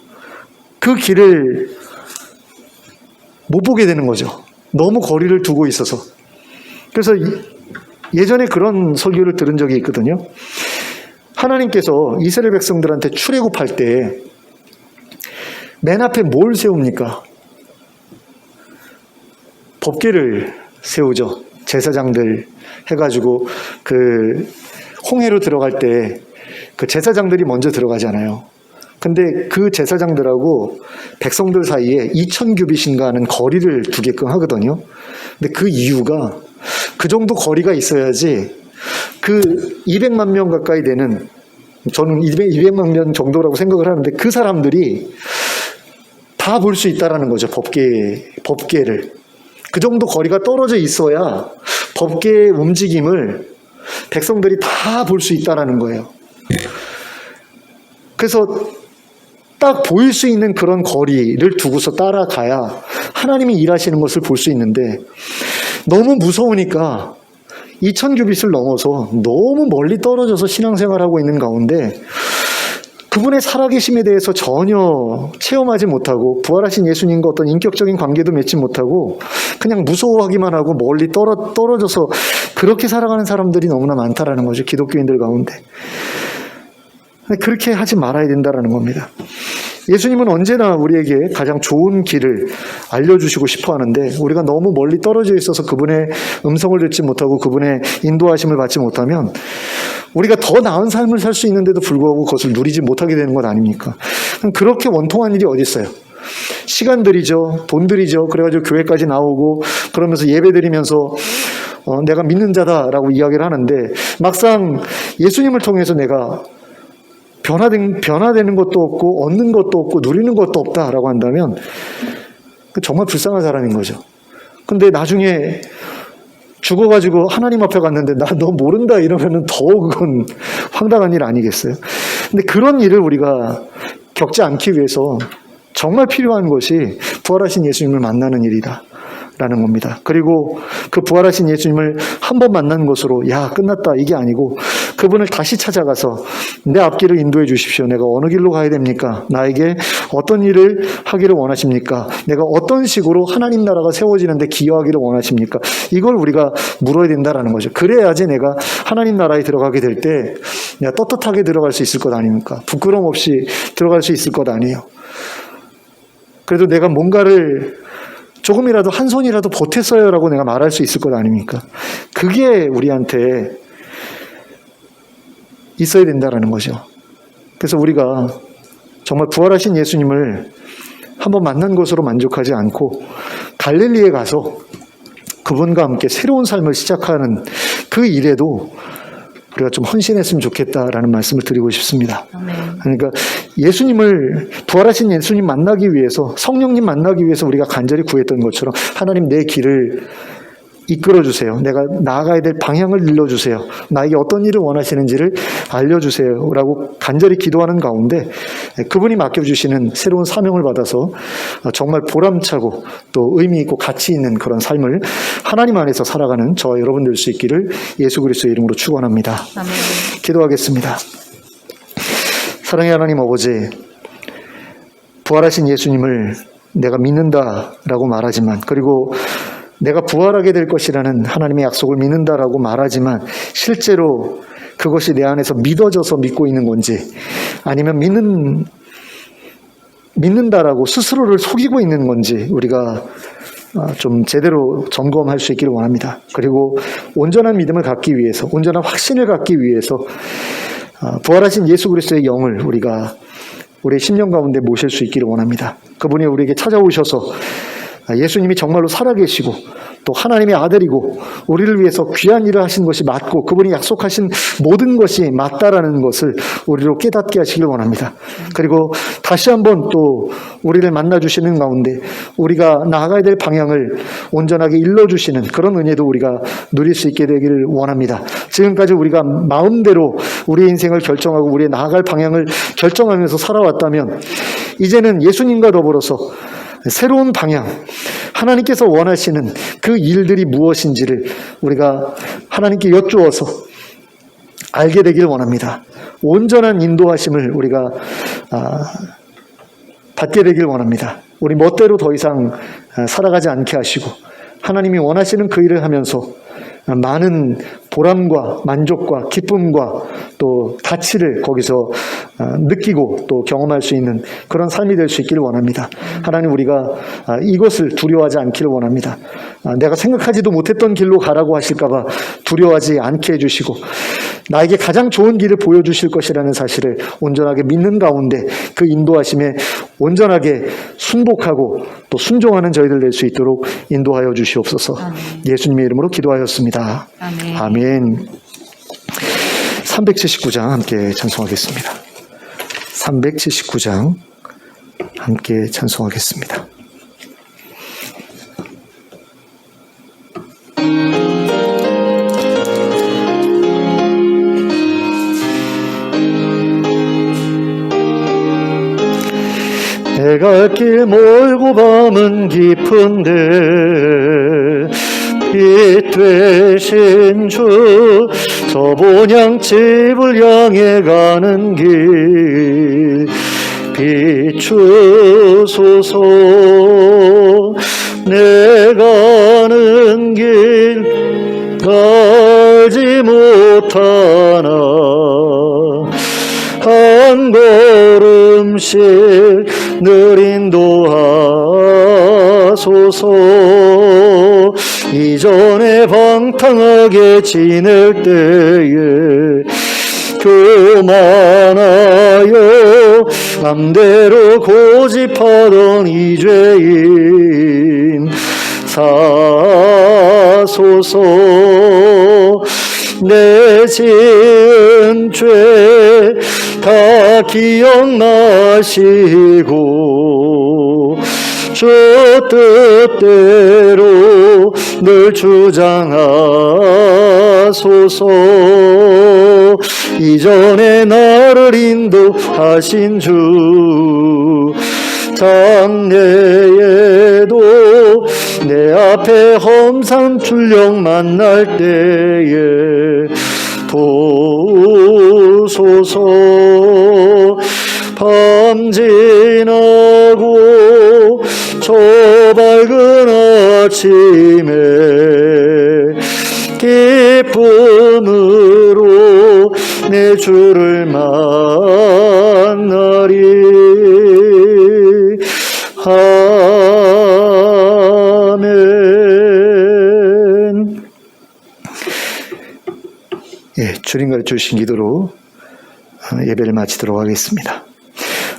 그 길을 못 보게 되는 거죠. 너무 거리를 두고 있어서. 그래서 예전에 그런 설교를 들은 적이 있거든요. 하나님께서 이스라엘 백성들한테 출애굽할 때 맨 앞에 뭘 세웁니까? 법궤를 세우죠. 제사장들 해가지고 그 홍해로 들어갈 때 그 제사장들이 먼저 들어가잖아요. 근데 그 제사장들하고 백성들 사이에 2000규빗인가 하는 거리를 두게끔 하거든요. 근데 그 이유가 그 정도 거리가 있어야지 그 200만 명 가까이 되는, 저는 200만 명 정도라고 생각을 하는데, 그 사람들이 다 볼 수 있다라는 거죠. 법궤를. 그 정도 거리가 떨어져 있어야 법궤의 움직임을 백성들이 다 볼 수 있다라는 거예요. 그래서 딱 보일 수 있는 그런 거리를 두고서 따라가야 하나님이 일하시는 것을 볼 수 있는데, 너무 무서우니까 2000규빗을 넘어서 너무 멀리 떨어져서 신앙생활하고 있는 가운데 그분의 살아계심에 대해서 전혀 체험하지 못하고, 부활하신 예수님과 어떤 인격적인 관계도 맺지 못하고, 그냥 무서워하기만 하고 멀리 떨어져서 그렇게 살아가는 사람들이 너무나 많다라는 거죠. 기독교인들 가운데. 그렇게 하지 말아야 된다라는 겁니다. 예수님은 언제나 우리에게 가장 좋은 길을 알려주시고 싶어 하는데, 우리가 너무 멀리 떨어져 있어서 그분의 음성을 듣지 못하고 그분의 인도하심을 받지 못하면 우리가 더 나은 삶을 살 수 있는데도 불구하고 그것을 누리지 못하게 되는 것 아닙니까? 그렇게 원통한 일이 어디 있어요? 시간 들이죠, 돈 들이죠. 그래가지고 교회까지 나오고 그러면서 예배 드리면서 내가 믿는 자다라고 이야기를 하는데, 막상 예수님을 통해서 내가 변화되는 것도 없고 얻는 것도 없고 누리는 것도 없다라고 한다면 정말 불쌍한 사람인 거죠. 근데 나중에 죽어가지고 하나님 앞에 갔는데 나 너 모른다 이러면은 더 그건 황당한 일 아니겠어요? 근데 그런 일을 우리가 겪지 않기 위해서 정말 필요한 것이 부활하신 예수님을 만나는 일이다 라는 겁니다. 그리고 그 부활하신 예수님을 한 번 만난 것으로 야 끝났다 이게 아니고, 그분을 다시 찾아가서 내 앞길을 인도해 주십시오. 내가 어느 길로 가야 됩니까? 나에게 어떤 일을 하기를 원하십니까? 내가 어떤 식으로 하나님 나라가 세워지는데 기여하기를 원하십니까? 이걸 우리가 물어야 된다라는 거죠. 그래야지 내가 하나님 나라에 들어가게 될 때 내가 떳떳하게 들어갈 수 있을 것 아닙니까? 부끄럼 없이 들어갈 수 있을 것 아니에요. 그래도 내가 뭔가를 조금이라도 한 손이라도 보탰어요라고 내가 말할 수 있을 것 아닙니까? 그게 우리한테 있어야 된다라는 거죠. 그래서 우리가 정말 부활하신 예수님을 한번 만난 것으로 만족하지 않고 갈릴리에 가서 그분과 함께 새로운 삶을 시작하는 그 일에도 우리가 좀 헌신했으면 좋겠다라는 말씀을 드리고 싶습니다. 그러니까 예수님을, 부활하신 예수님 만나기 위해서, 성령님 만나기 위해서 우리가 간절히 구했던 것처럼 하나님 내 길을 이끌어주세요. 내가 나아가야 될 방향을 일러주세요. 나에게 어떤 일을 원하시는지를 알려주세요 라고 간절히 기도하는 가운데 그분이 맡겨주시는 새로운 사명을 받아서 정말 보람차고 또 의미 있고 가치 있는 그런 삶을 하나님 안에서 살아가는 저와 여러분 될 수 있기를 예수 그리스도의 이름으로 축원합니다. 아멘. 기도하겠습니다. 사랑의 하나님 아버지, 부활하신 예수님을 내가 믿는다라고 말하지만, 그리고 내가 부활하게 될 것이라는 하나님의 약속을 믿는다라고 말하지만 실제로 그것이 내 안에서 믿어져서 믿고 있는 건지, 아니면 믿는다라고 스스로를 속이고 있는 건지 우리가 좀 제대로 점검할 수 있기를 원합니다. 그리고 온전한 믿음을 갖기 위해서, 온전한 확신을 갖기 위해서 부활하신 예수 그리스도의 영을 우리가 우리의 심령 가운데 모실 수 있기를 원합니다. 그분이 우리에게 찾아오셔서 예수님이 정말로 살아계시고 또 하나님의 아들이고 우리를 위해서 귀한 일을 하신 것이 맞고 그분이 약속하신 모든 것이 맞다라는 것을 우리로 깨닫게 하시길 원합니다. 그리고 다시 한번 또 우리를 만나주시는 가운데 우리가 나아가야 될 방향을 온전하게 일러주시는 그런 은혜도 우리가 누릴 수 있게 되기를 원합니다. 지금까지 우리가 마음대로 우리의 인생을 결정하고 우리의 나아갈 방향을 결정하면서 살아왔다면 이제는 예수님과 더불어서 새로운 방향, 하나님께서 원하시는 그 일들이 무엇인지를 우리가 하나님께 여쭈어서 알게 되길 원합니다. 온전한 인도하심을 우리가 받게 되길 원합니다. 우리 멋대로 더 이상 살아가지 않게 하시고 하나님이 원하시는 그 일을 하면서 많은 보람과 만족과 기쁨과 또 가치를 거기서 느끼고 또 경험할 수 있는 그런 삶이 될 수 있기를 원합니다. 하나님, 우리가 이것을 두려워하지 않기를 원합니다. 내가 생각하지도 못했던 길로 가라고 하실까 봐 두려워하지 않게 해주시고 나에게 가장 좋은 길을 보여주실 것이라는 사실을 온전하게 믿는 가운데 그 인도하심에 온전하게 순복하고 또 순종하는 저희들 될 수 있도록 인도하여 주시옵소서. 아멘. 예수님의 이름으로 기도하였습니다. 아멘. 아멘. 379장 함께 찬송하겠습니다. 379장 함께 찬송하겠습니다. 내가 길 멀고 밤은 깊은데 빛 되신 주 저 본향집을 향해 가는 길 비추소서. 내 가는 길 알지 못하나 한 걸음씩 늘 인도하소서. 이전에 방탕하게 지낼 때에 교만하여 맘대로 고집하던 이 죄인 사소서. 내 지은 죄 다 기억나시고 주 뜻대로 늘 주장하소서. 이전에 나를 인도하신 주 장래에도 내 앞에 험산 출령 만날 때에 도우소서. 밤 지나고 저 밝은 아침에 기쁨으로 내 주를 만나리. 아멘. 예, 주님과 주신 기도로 예배를 마치도록 하겠습니다.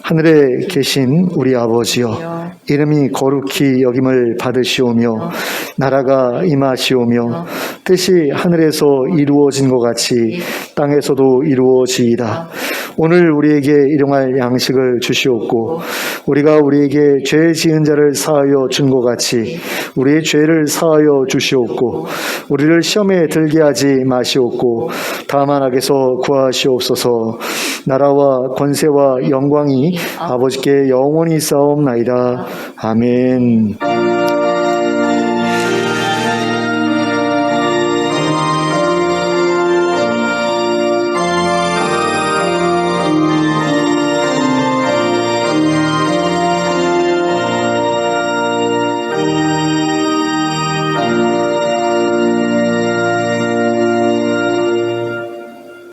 하늘에 계신 우리 아버지여, 이름이 거룩히 여김을 받으시오며 나라가 임하시오며 뜻이 하늘에서 이루어진 것 같이 땅에서도 이루어지이다. 오늘 우리에게 일용할 양식을 주시옵고 우리가 우리에게 죄 지은 자를 사하여 준 것 같이 우리의 죄를 사하여 주시옵고 우리를 시험에 들게 하지 마시옵고 다만 악에서 구하시옵소서. 나라와 권세와 영광이 아버지께 영원히 있사옵나이다. 아멘.